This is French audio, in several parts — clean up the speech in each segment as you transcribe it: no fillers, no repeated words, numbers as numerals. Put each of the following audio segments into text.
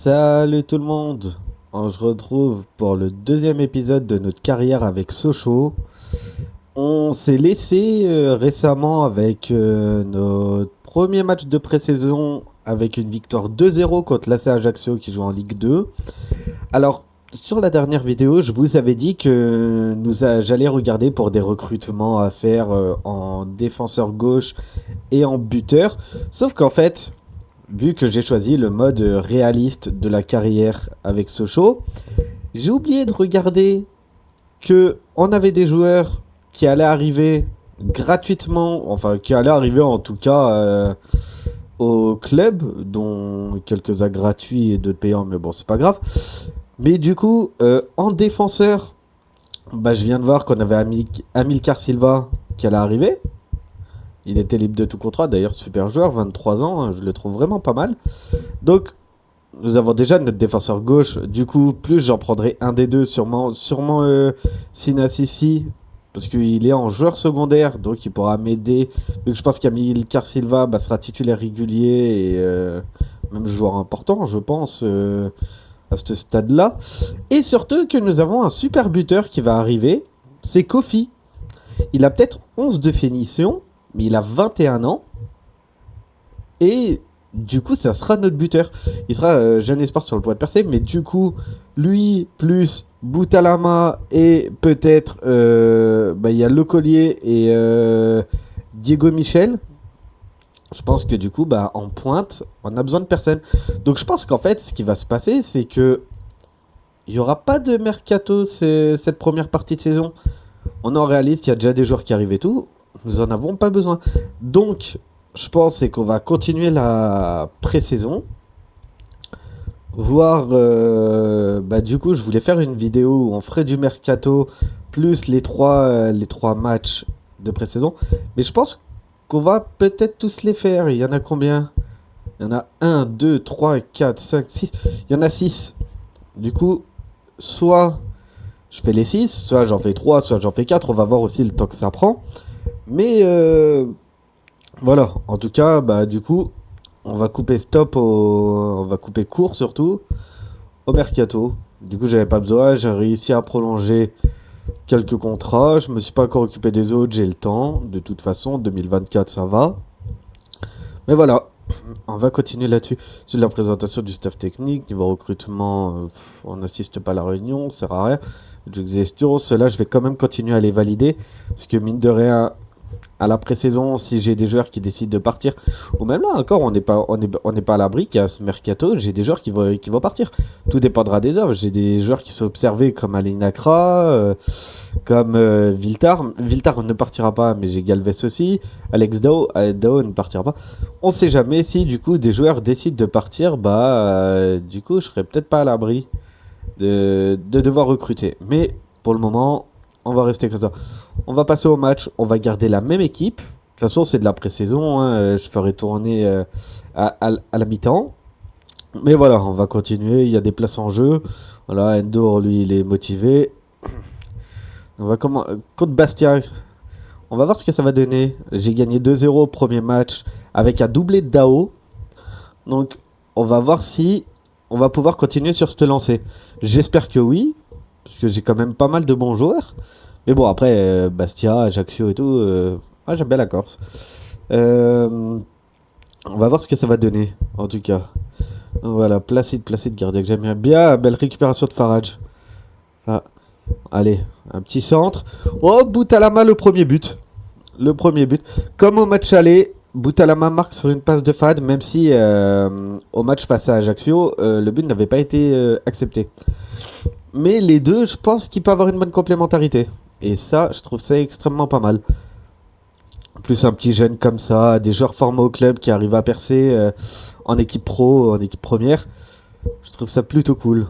Salut tout le monde. On se retrouve pour le deuxième épisode de notre carrière avec Sochaux. On s'est laissé récemment avec notre premier match de pré-saison avec une victoire 2-0 contre l'AC Ajaccio qui joue en Ligue 2. Alors, sur la dernière vidéo, je vous avais dit que j'allais regarder pour des recrutements à faire en défenseur gauche et en buteur. Sauf qu'en fait, vu que j'ai choisi le mode réaliste de la carrière avec Sochaux, j'ai oublié de regarder que on avait des joueurs qui allaient arriver gratuitement, enfin qui allaient arriver en tout cas au club, dont quelques-uns gratuits et d'autres payants, mais bon c'est pas grave. Mais du coup, en défenseur, bah, je viens de voir qu'on avait Amilcar Silva qui allait arriver. Il était libre de tout contrat, d'ailleurs super joueur, 23 ans, hein, je le trouve vraiment pas mal. Donc nous avons déjà notre défenseur gauche. Du coup, plus j'en prendrai un des deux, sûrement Sinasisi, parce qu'il est en joueur secondaire, donc il pourra m'aider. Vu que je pense qu'Amilcar Silva bah, sera titulaire régulier et même joueur important, je pense, à ce stade-là. Et surtout que nous avons un super buteur qui va arriver, c'est Kofi. Il a peut-être 11 de finition, mais il a 21 ans. Et du coup, ça sera notre buteur. Il sera jeune espoir sur le point de percer, mais du coup, lui, plus Boutalama et peut-être, il y a Le Collier et Diego Michel. Je pense que du coup, bah, en pointe, on a besoin de personne. Donc je pense qu'en fait, ce qui va se passer, c'est que il n'y aura pas de mercato cette première partie de saison. On en réalise qu'il y a déjà des joueurs qui arrivent et tout. Nous en avons pas besoin. Donc, je pense c'est qu'on va continuer la pré-saison. Voir, du coup, je voulais faire une vidéo où on ferait du mercato plus les trois matchs de pré-saison. Mais je pense qu'on va peut-être tous les faire. Il y en a combien? Il y en a 1, 2, 3, 4, 5, 6. Il y en a 6. Du coup, soit je fais les 6, soit j'en fais 3, soit j'en fais 4. On va voir aussi le temps que ça prend. Mais voilà, en tout cas, bah du coup, on va couper on va couper court surtout au mercato. Du coup, j'avais pas besoin, j'ai réussi à prolonger quelques contrats. Je me suis pas encore occupé des autres, j'ai le temps. De toute façon, 2024, ça va. Mais voilà, on va continuer là-dessus. Sur la présentation du staff technique, niveau recrutement, on n'assiste pas à la réunion, ça sert à rien. Gestion, cela, je vais quand même continuer à les valider. Parce que mine de rien, à la pré-saison, si j'ai des joueurs qui décident de partir, ou même là encore, on n'est pas à l'abri qu'à ce mercato, j'ai des joueurs qui vont partir. Tout dépendra des offres. J'ai des joueurs qui sont observés comme Alinakra, comme Viltar. Viltar ne partira pas, mais j'ai Galvez aussi. Alex Dao, Dao ne partira pas. On sait jamais si du coup des joueurs décident de partir, du coup je serai peut-être pas à l'abri de devoir recruter. Mais pour le moment, on va rester comme ça. On va passer au match. On va garder la même équipe. De toute façon, c'est de la pré-saison. Hein. Je ferai tourner à la mi-temps. Mais voilà, on va continuer. Il y a des places en jeu. Voilà, Endor, lui, il est motivé. On va contre Bastia. On va voir ce que ça va donner. J'ai gagné 2-0 au premier match avec un doublé de Dao. Donc, on va voir si on va pouvoir continuer sur ce lancer. J'espère que oui. Parce que j'ai quand même pas mal de bons joueurs. Mais bon, après, Bastia, Ajaccio et tout, j'aime bien la Corse. On va voir ce que ça va donner, en tout cas. Voilà, Placide, gardien que j'aime bien. Bien, belle récupération de Farage. Enfin, allez, un petit centre. Oh, Boutalama, le premier but. Le premier but. Comme au match aller, Boutalama marque sur une passe de Fad, même si au match face à Ajaccio, le but n'avait pas été accepté. Mais les deux, je pense qu'il peut avoir une bonne complémentarité. Et ça, je trouve ça extrêmement pas mal. Plus un petit jeune comme ça, des joueurs formés au club qui arrivent à percer en équipe pro, en équipe première. Je trouve ça plutôt cool.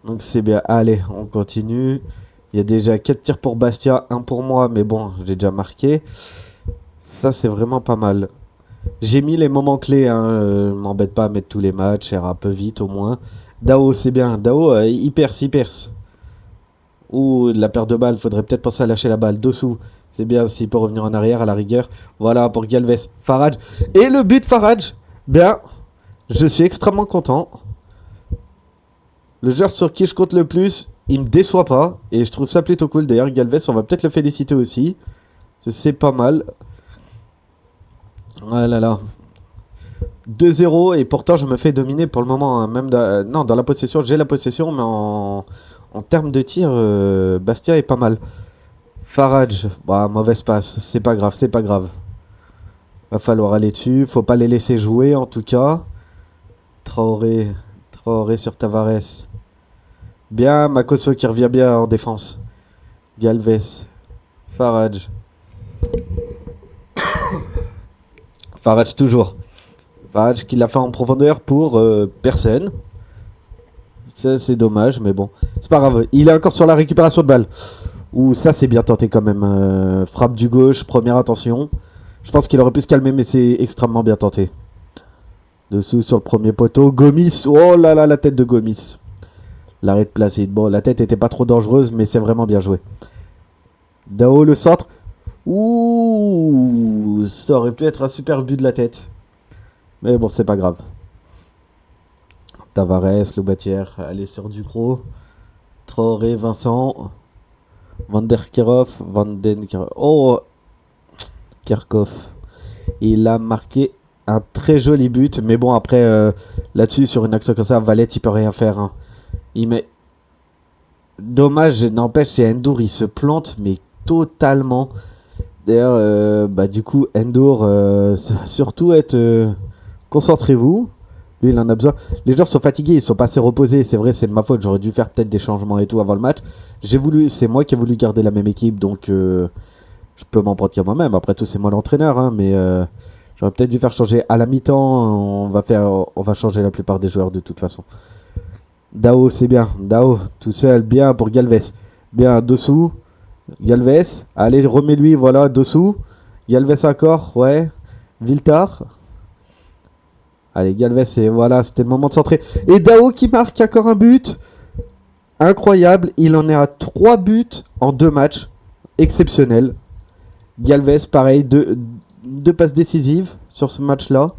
Donc c'est bien. Allez, on continue. Il y a déjà 4 tirs pour Bastia, 1 pour moi, mais bon, j'ai déjà marqué. Ça, c'est vraiment pas mal. J'ai mis les moments clés, hein. M'embête pas à mettre tous les matchs, un peu vite au moins. Dao, c'est bien. Dao, il perce. Ouh, de la perte de balle, faudrait peut-être penser à lâcher la balle. Dessous, c'est bien s'il peut revenir en arrière à la rigueur. Voilà pour Galvez. Farage. Et le but Farage. Bien. Je suis extrêmement content. Le joueur sur qui je compte le plus, il me déçoit pas. Et je trouve ça plutôt cool. D'ailleurs, Galvez, on va peut-être le féliciter aussi. C'est pas mal. Ah là là. 2-0 et pourtant je me fais dominer pour le moment. Hein. Même non, dans la possession, j'ai la possession, mais en termes de tir, Bastia est pas mal. Farage, bah, mauvaise passe. C'est pas grave, c'est pas grave. Va falloir aller dessus. Faut pas les laisser jouer en tout cas. Traoré. Traoré sur Tavares. Bien, Makoso qui revient bien en défense. Galvez. Farage. Farage toujours. Farage qui l'a fait en profondeur pour personne. Ça c'est dommage, mais bon. C'est pas grave. Il est encore sur la récupération de balle. Ouh, ça c'est bien tenté quand même. Frappe du gauche, première attention. Je pense qu'il aurait pu se calmer, mais c'est extrêmement bien tenté. Dessous sur le premier poteau. Gomis. Oh là là, la tête de Gomis. L'arrêt de Placide. Bon, la tête était pas trop dangereuse, mais c'est vraiment bien joué. Dao, le centre. Ouh, ça aurait pu être un super but de la tête. Mais bon, c'est pas grave. Tavares, Loubatière, allez sur Ducrot. Traoré, Vincent. Van der Kerkhoff. Oh, Kerkhoff. Il a marqué un très joli but. Mais bon, après, là-dessus, sur une action comme ça, Valette, il peut rien faire. Hein. Il met. Dommage, n'empêche, c'est Endur, il se plante, mais totalement. D'ailleurs, bah, du coup, Endur, surtout être. Concentrez-vous. Lui, il en a besoin. Les joueurs sont fatigués, ils sont pas assez reposés. C'est vrai, c'est de ma faute. J'aurais dû faire peut-être des changements et tout avant le match. C'est moi qui ai voulu garder la même équipe, donc je peux m'en prendre qu'à moi-même. Après tout, c'est moi l'entraîneur, hein, mais j'aurais peut-être dû faire changer à la mi-temps. On va changer la plupart des joueurs de toute façon. Dao, c'est bien. Dao, tout seul, bien pour Galvez. Bien, dessous. Galvez. Allez, remets-lui, voilà, dessous. Galvez encore, ouais. Viltar. Allez, Galvez, et voilà, c'était le moment de centrer. Et Dao qui marque encore un but. Incroyable, il en est à 3 buts en 2 matchs. Exceptionnel. Galvez, pareil, deux passes décisives sur ce match-là.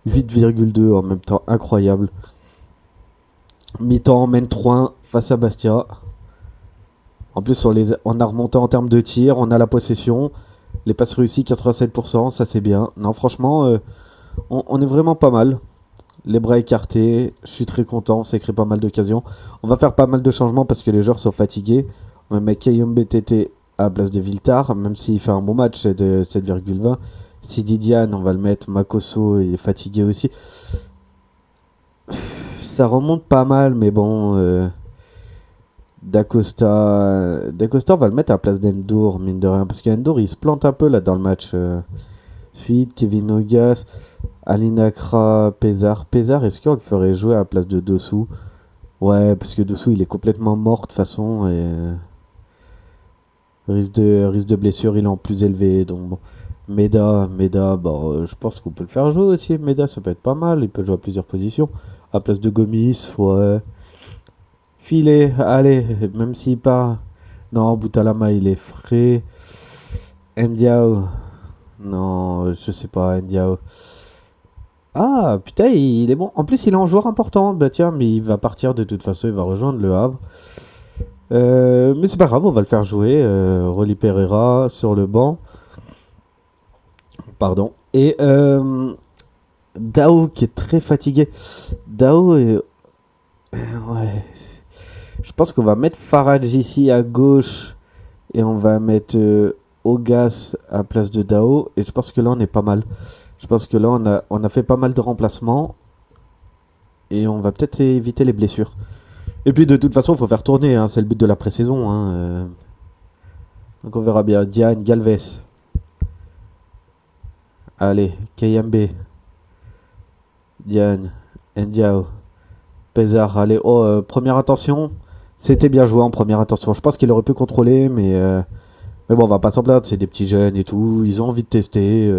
8,2 en même temps, incroyable. Mi-temps, mène 3-1 face à Bastia. En plus, on a remonté en termes de tir, on a la possession. Les passes réussies, 87%, ça c'est bien. Non, franchement, on est vraiment pas mal. Les bras écartés, je suis très content, ça crée pas mal d'occasions. On va faire pas mal de changements parce que les joueurs sont fatigués. On va mettre Kayom BTT à la place de Viltar, même s'il fait un bon match, c'est de 7,20. Sidi Diane, on va le mettre. Makoso, il est fatigué aussi. Ça remonte pas mal, mais bon. D'Acosta, on va le mettre à la place d'Endur, mine de rien. Parce qu'Endur, il se plante un peu là dans le match. Suite, Kevin Ogas, Alinakra, Pézard. Pézard, est-ce qu'on le ferait jouer à la place de Dossou? Ouais, parce que Dossou, il est complètement mort de toute façon. Et risque de blessure, il est en plus élevé. Donc bon. Meda, bon, je pense qu'on peut le faire jouer aussi. Meda, ça peut être pas mal. Il peut jouer à plusieurs positions. À la place de Gomis, ouais. Filet, allez, même s'il part. Non, Boutalama, il est frais. Ndiao. Non, je sais pas, Ndiao. Ah, putain, il est bon. En plus, il est un joueur important. Bah tiens, mais il va partir de toute façon, il va rejoindre le Havre. Mais c'est pas grave, on va le faire jouer. Rolly Pereira sur le banc. Pardon. Et Dao qui est très fatigué. Dao est. Ouais. Je pense qu'on va mettre Farage ici à gauche. Et on va mettre Ogas à la place de Dao. Et je pense que là, on est pas mal. Je pense que là, on a fait pas mal de remplacements. Et on va peut-être éviter les blessures. Et puis, de toute façon, il faut faire tourner. Hein, c'est le but de la pré-saison. Hein, donc, on verra bien. Diane, Galvez. Allez, KMB. Diane, Ndiao. Pézard, allez. Oh, première attention. C'était bien joué en première attention. Je pense qu'il aurait pu contrôler, mais bon, on va pas s'en plaindre. C'est des petits jeunes et tout. Ils ont envie de tester.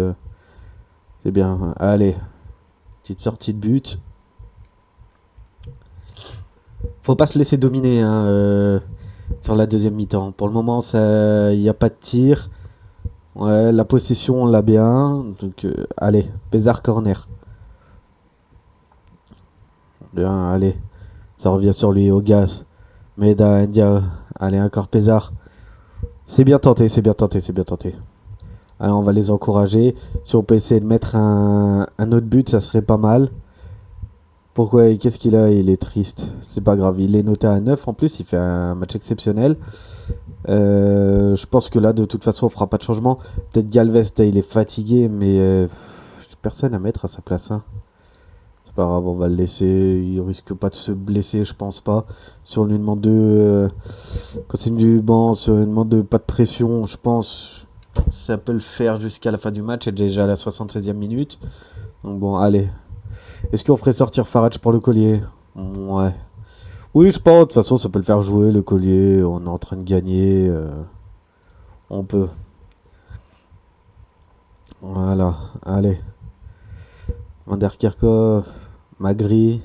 C'est bien. Allez. Petite sortie de but. Faut pas se laisser dominer hein, sur la deuxième mi-temps. Pour le moment, il n'y a pas de tir. Ouais, la possession, on l'a bien. Donc, allez. Pézard corner. Bien, allez. Ça revient sur lui, au gaz. Meda, India. Allez, encore Pézard. C'est bien tenté, c'est bien tenté, c'est bien tenté. Allez, on va les encourager. Si on peut essayer de mettre un autre but, ça serait pas mal. Pourquoi? Qu'est-ce qu'il a? Il est triste. C'est pas grave. Il est noté à 9 en plus. Il fait un match exceptionnel. Je pense que là, de toute façon, on fera pas de changement. Peut-être Galvez, il est fatigué, mais personne à mettre à sa place. Hein. C'est pas grave, on va le laisser. Il risque pas de se blesser, je pense pas. Si on lui demande quand c'est du banc, si on lui demande de pas de pression, je pense ça peut le faire jusqu'à la fin du match. Et déjà à la 76e minute. Donc bon, allez. Est-ce qu'on ferait sortir Farage pour le collier? Ouais. Oui, je pense. De toute façon, ça peut le faire jouer, le collier. On est en train de gagner. On peut. Voilà. Allez. Van der Kerkhoff. Magri.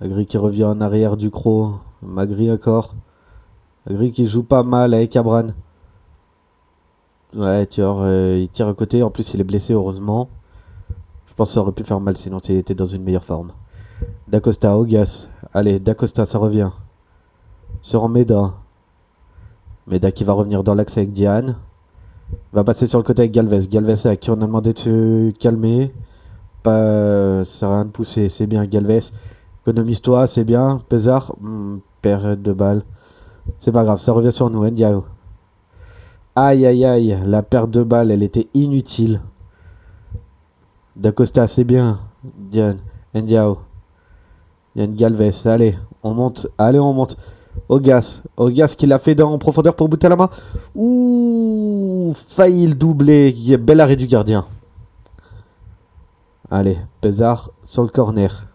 Magri qui revient en arrière du croc. Magri encore. Magri qui joue pas mal avec Abran. Ouais, il tire à côté. En plus, il est blessé, heureusement. Je pense que ça aurait pu faire mal sinon il était dans une meilleure forme. Dacosta, Augas. Allez, Dacosta, ça revient. Sur Meda. Meda qui va revenir dans l'axe avec Diane. Va passer sur le côté avec Galvez. Galvez à qui on a demandé de se calmer. Pas, ça sert à rien de pousser. C'est bien, Galvez. Économise-toi, c'est bien. Pézard. Perte de balle. C'est pas grave, ça revient sur nous. Ndiaye. Aïe, aïe, aïe. La perte de balle, elle était inutile. Dacosta, c'est bien. Diane. Ndiaye. Yann Galvez. Allez, on monte. Allez, on monte. Augas. Augas qui l'a fait en profondeur pour Boutalama. Ouh, failli le doubler. Bel arrêt du gardien. Allez, Pézard sur le corner.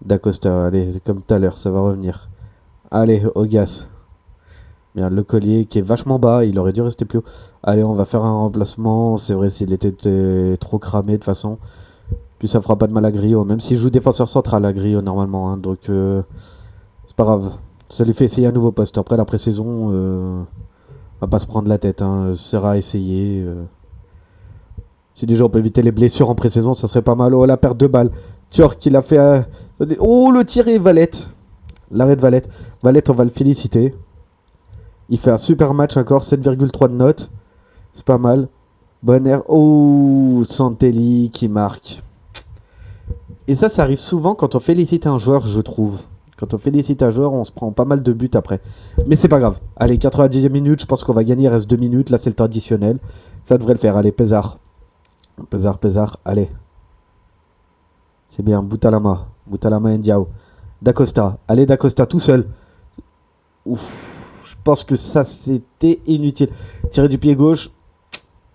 Dacosta, allez, comme tout à l'heure, ça va revenir. Allez, Augas. Bien, le collier qui est vachement bas, il aurait dû rester plus haut. Allez, on va faire un remplacement. C'est vrai, s'il était trop cramé de toute façon. Puis ça fera pas de mal à Griot, même s'il joue défenseur central à Griot normalement. Hein, donc, c'est pas grave. Ça lui fait essayer un nouveau poste. Après la pré-saison, on va pas se prendre la tête. Hein. Ça sera à essayer. Si déjà on peut éviter les blessures en pré-saison, ça serait pas mal. Oh, la perte de balle. Turc, il a fait. Oh, le tir et Valette. L'arrêt de Valette. Valette, on va le féliciter. Il fait un super match encore. 7,3 de note. C'est pas mal. Bonner. Oh, Santelli qui marque. Et ça arrive souvent quand on félicite un joueur, je trouve. Quand on félicite un joueur, on se prend pas mal de buts après. Mais c'est pas grave. Allez, 90e minute, je pense qu'on va gagner. Il reste 2 minutes. Là, c'est le temps additionnel. Ça devrait le faire. Allez, Pézard. Pézard, allez. C'est bien, Boutalama Ndiaye. Dacosta, allez Dacosta tout seul. Ouf, je pense que ça c'était inutile. Tirer du pied gauche,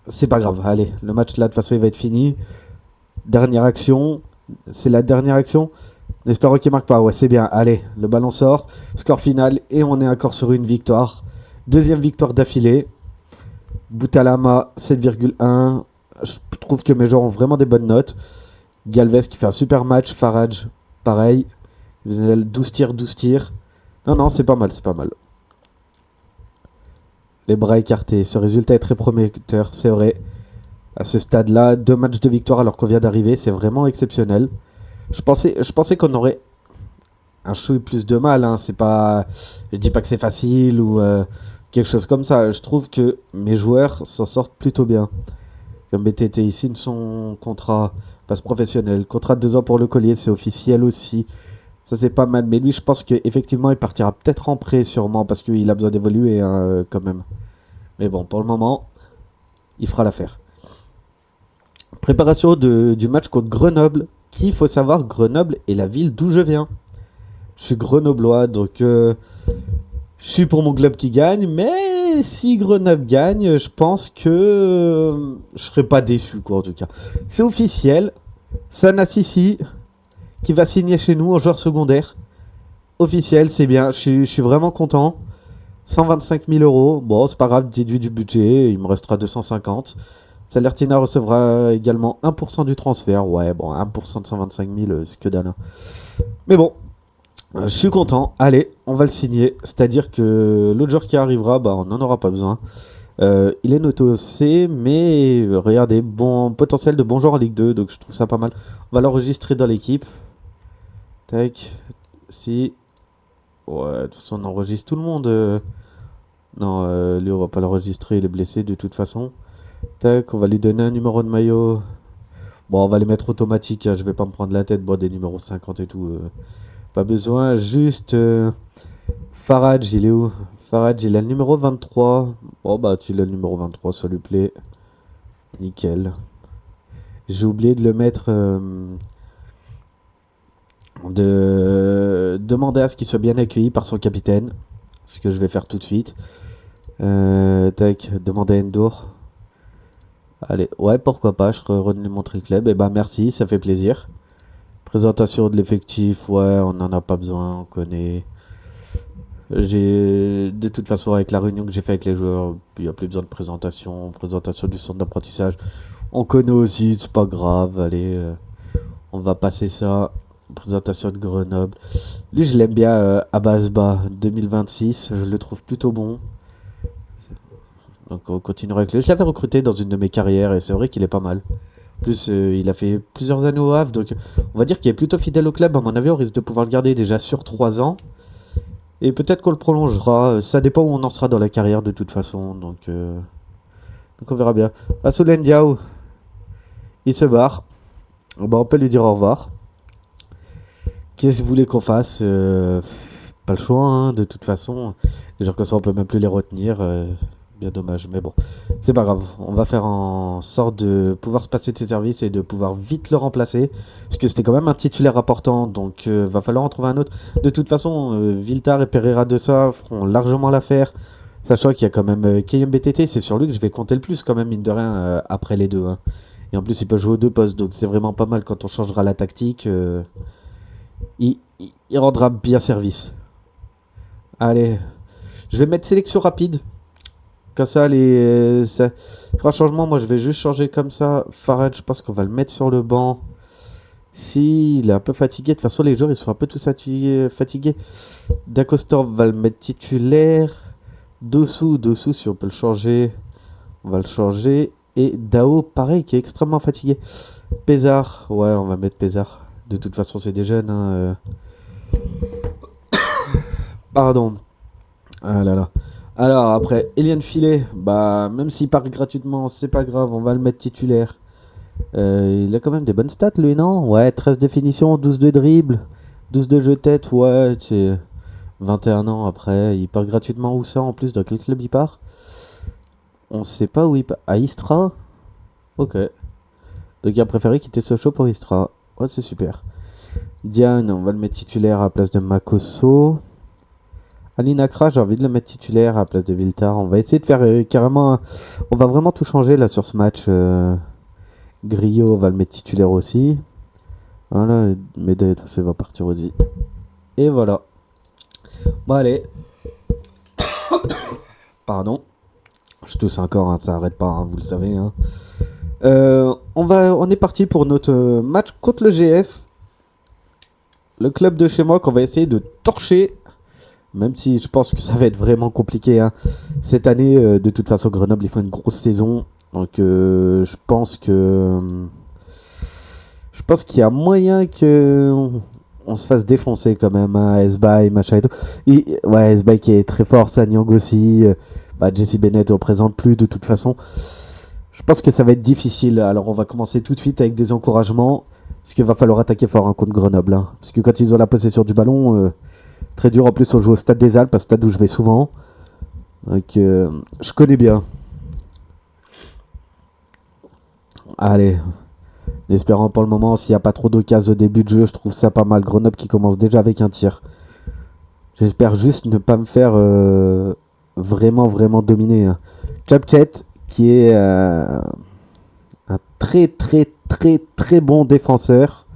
c'est pas grave. Allez, le match là de toute façon il va être fini. Dernière action, c'est la dernière action. Espérons qu'il marque pas, ouais c'est bien. Allez, le ballon sort, score final et on est encore sur une victoire. Deuxième victoire d'affilée. Boutalama 7,1. Je trouve que mes joueurs ont vraiment des bonnes notes. Galvez qui fait un super match. Farage, pareil. 12 tirs, 12 tirs. Non, c'est pas mal, c'est pas mal. Les bras écartés. Ce résultat est très prometteur, c'est vrai. À ce stade-là, 2 matchs de victoire alors qu'on vient d'arriver, c'est vraiment exceptionnel. Je pensais qu'on aurait un chouille plus de mal. Hein. C'est pas, je dis pas que c'est facile ou quelque chose comme ça. Je trouve que mes joueurs s'en sortent plutôt bien. Comme BTT, il signe son contrat passe professionnel. Contrat de 2 ans pour le collier, c'est officiel aussi. Ça c'est pas mal, mais lui je pense qu'effectivement il partira peut-être en prêt sûrement parce qu'il a besoin d'évoluer hein, quand même. Mais bon, pour le moment, il fera l'affaire. Préparation du match contre Grenoble. Qui, il faut savoir, Grenoble est la ville d'où je viens. Je suis grenoblois, donc je suis pour mon club qui gagne, mais si Grenoble gagne, je pense que je serai pas déçu quoi en tout cas. C'est officiel, Sana Sissi qui va signer chez nous en joueur secondaire. Officiel, c'est bien, je suis vraiment content. 125 000 euros, bon c'est pas grave, déduit du budget, il me restera 250. Salertina recevra également 1% du transfert, ouais bon 1% de 125 000 c'est que dalle. Hein. Mais bon, je suis content, allez, on va le signer, c'est-à-dire que l'autre joueur qui arrivera, bah on n'en aura pas besoin. Il est noté au C, mais regardez, bon potentiel de bon joueur en Ligue 2, donc je trouve ça pas mal. On va l'enregistrer dans l'équipe. Tac. Si. Ouais, de toute façon, on enregistre tout le monde. Non, lui, on va pas l'enregistrer, il est blessé de toute façon. Tac, on va lui donner un numéro de maillot. Bon, on va les mettre automatiques, hein, je vais pas me prendre la tête, bon, des numéros 50 et tout. Pas besoin, juste. Farage, il est où? Farage, il a le numéro 23. Bon, bah, tu l'as le numéro 23, ça lui plaît. Nickel. J'ai oublié de le mettre. De demander à ce qu'il soit bien accueilli par son capitaine. Ce que je vais faire tout de suite. Tac, demander à Endur. Allez, ouais, pourquoi pas, je redonne montrer le club. Et bah, merci, ça fait plaisir. Présentation de l'effectif, ouais, on n'en a pas besoin, on connaît. De toute façon, avec la réunion que j'ai fait avec les joueurs, il n'y a plus besoin de présentation. Présentation du centre d'apprentissage, on connaît aussi, c'est pas grave. Allez, on va passer ça. Présentation de Grenoble. Lui, je l'aime bien, Abasba 2026, je le trouve plutôt bon. Donc on continuera avec lui. Je l'avais recruté dans une de mes carrières et c'est vrai qu'il est pas mal. En plus, il a fait plusieurs années au Havre, donc on va dire qu'il est plutôt fidèle au club. À mon avis, on risque de pouvoir le garder déjà sur 3 ans. Et peut-être qu'on le prolongera. Ça dépend où on en sera dans la carrière de toute façon. Donc on verra bien. Asoulen Diao, il se barre. Bon, on peut lui dire au revoir. Qu'est-ce que vous voulez qu'on fasse? Pas le choix, hein, de toute façon. Les gens comme ça, on peut même plus les retenir. Bien dommage, mais bon, c'est pas grave. On va faire en sorte de pouvoir se passer de ses services et de pouvoir vite le remplacer. Parce que c'était quand même un titulaire important, donc va falloir en trouver un autre. De toute façon, Viltar et Pereira de ça feront largement l'affaire. Sachant qu'il y a quand même KMBTT, c'est sur lui que je vais compter le plus quand même, mine de rien, après les deux, hein. Et en plus, il peut jouer aux deux postes, donc c'est vraiment pas mal quand on changera la tactique. Il rendra bien service. Allez, je vais mettre sélection rapide. Comme ça, ça fera changement. Moi, je vais juste changer comme ça. Farad, je pense qu'on va le mettre sur le banc. Si, il est un peu fatigué. De toute façon, les joueurs, ils sont un peu tous fatigués. D'Acostor, on va le mettre titulaire. Dessous, si on peut le changer, on va le changer. Et Dao, pareil, qui est extrêmement fatigué. Pézard, ouais, on va mettre Pézard. De toute façon, c'est des jeunes, hein. Pardon. Ah là là. Alors après, Eliane Filet, bah même s'il part gratuitement, c'est pas grave, on va le mettre titulaire. Il a quand même des bonnes stats lui, non? Ouais, 13 de finition, 12 de dribble, 12 de jeu tête, ouais, c'est 21 ans après, il part gratuitement où ça en plus? Dans quel club il part? On sait pas où il part. À Istra? Ok. Donc il a préféré quitter Sochaux pour Istra. Ouais, c'est super. Diane, on va le mettre titulaire à la place de Makosso. Alinakra, j'ai envie de le mettre titulaire à la place de Viltar. On va essayer de faire carrément. On va vraiment tout changer là sur ce match. Griot, on va le mettre titulaire aussi. Voilà, Médaille, ça va partir aussi. Et voilà. Bon, allez. Pardon. Je tousse encore, hein, ça arrête pas, hein, vous le savez. Hein. On est parti pour notre match contre le GF. Le club de chez moi qu'on va essayer de torcher. Même si je pense que ça va être vraiment compliqué, hein. Cette année, de toute façon, Grenoble, il faut une grosse saison. Donc, je pense qu'il y a moyen que on se fasse défoncer quand même, hein. S-By, machin et tout. Ouais, S-By qui est très fort, Sanyang aussi. Jesse Bennett ne représente plus de toute façon. Je pense que ça va être difficile. Alors, on va commencer tout de suite avec des encouragements. Parce qu'il va falloir attaquer fort, hein, contre Grenoble, hein. Parce que quand ils ont la possession du ballon... très dur, en plus on joue au Stade des Alpes, un stade où je vais souvent. Donc je connais bien. Allez. Espérant pour le moment, s'il n'y a pas trop d'occasions au début de jeu, je trouve ça pas mal. Grenoble qui commence déjà avec un tir. J'espère juste ne pas me faire vraiment dominer, hein. Chapchet qui est un très bon défenseur.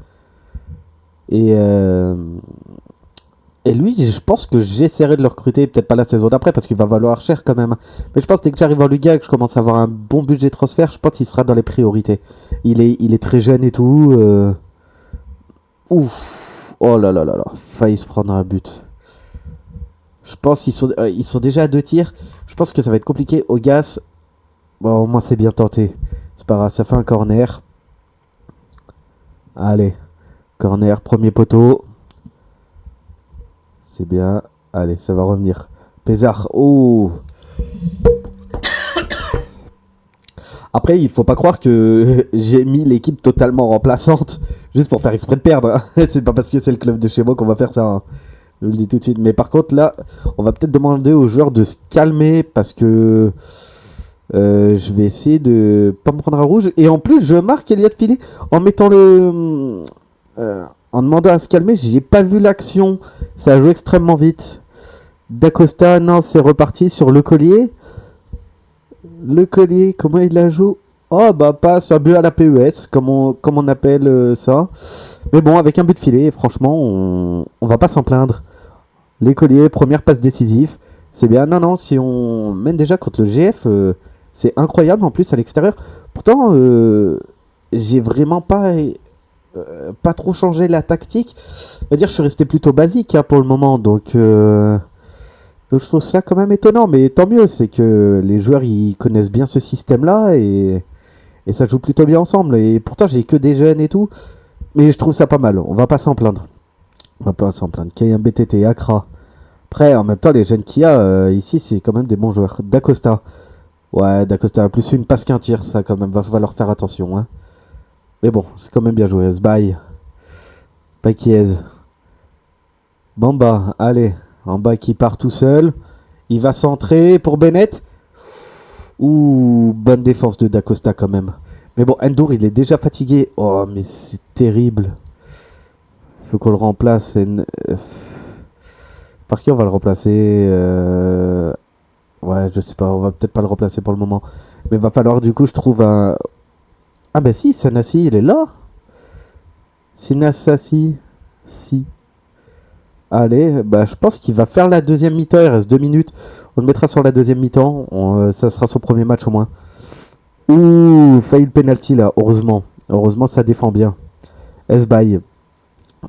Et lui, je pense que j'essaierai de le recruter, peut-être pas la saison d'après, parce qu'il va valoir cher quand même. Mais je pense que dès que j'arrive en Liga et que je commence à avoir un bon budget de transfert, je pense qu'il sera dans les priorités. Il est très jeune et tout. Ouf. Oh là là là là. Failli se prendre un but. Je pense qu'ils sont déjà à 2 tirs. Je pense que ça va être compliqué. Ogas, bon, au moins c'est bien tenté. C'est pas grave, ça fait un corner. Allez. Corner, premier poteau. C'est bien. Allez, ça va revenir. Pézard. Oh. Après, il faut pas croire que j'ai mis l'équipe totalement remplaçante juste pour faire exprès de perdre. Hein. C'est pas parce que c'est le club de chez moi qu'on va faire ça. Hein. Je vous le dis tout de suite. Mais par contre, là, on va peut-être demander aux joueurs de se calmer parce que je vais essayer de pas me prendre un rouge. Et en plus, je marque Elliott Filet en mettant en demandant à se calmer. J'ai pas vu l'action. Ça a joué extrêmement vite. D'Acosta, non, c'est reparti sur le collier. Le collier, comment il la joue? Oh, bah, passe un but à la PES, comme on appelle ça. Mais bon, avec un but de filet, franchement, on va pas s'en plaindre. Les colliers, première passe décisive. C'est bien. Non, non, si on mène déjà contre le GF, c'est incroyable en plus à l'extérieur. Pourtant, j'ai vraiment pas trop changé la tactique. On va dire, je suis resté plutôt basique hein, pour le moment. Donc je trouve ça quand même étonnant, mais tant mieux, c'est que les joueurs ils connaissent bien ce système-là et ça joue plutôt bien ensemble. Et pourtant j'ai que des jeunes et tout, mais je trouve ça pas mal. On va pas s'en plaindre. On va pas s'en plaindre. KM BTT, Accra. Après, en même temps, les jeunes qu'il y a ici, c'est quand même des bons joueurs. D'Acosta. Ouais, D'Acosta, plus une passe qu'un tir, ça quand même, va falloir faire attention. Hein. Mais bon, c'est quand même bien joué. Sbaï. Paquiez. Bamba, allez. En bas qui part tout seul. Il va centrer pour Bennett. Ouh, bonne défense de D'Acosta quand même. Mais bon, Endur, il est déjà fatigué. Oh, mais c'est terrible. Faut qu'on le remplace. Par qui on va le remplacer Ouais, je sais pas. On va peut-être pas le remplacer pour le moment. Mais va falloir du coup, je trouve un... Ah bah si, Sanassi, il est là. Sinasasi. Si. Allez, bah, je pense qu'il va faire la deuxième mi-temps. Il reste 2 minutes. On le mettra sur la deuxième mi-temps. Ça sera son premier match au moins. Ouh, failli le penalty là. Heureusement. Heureusement, ça défend bien. S-Bye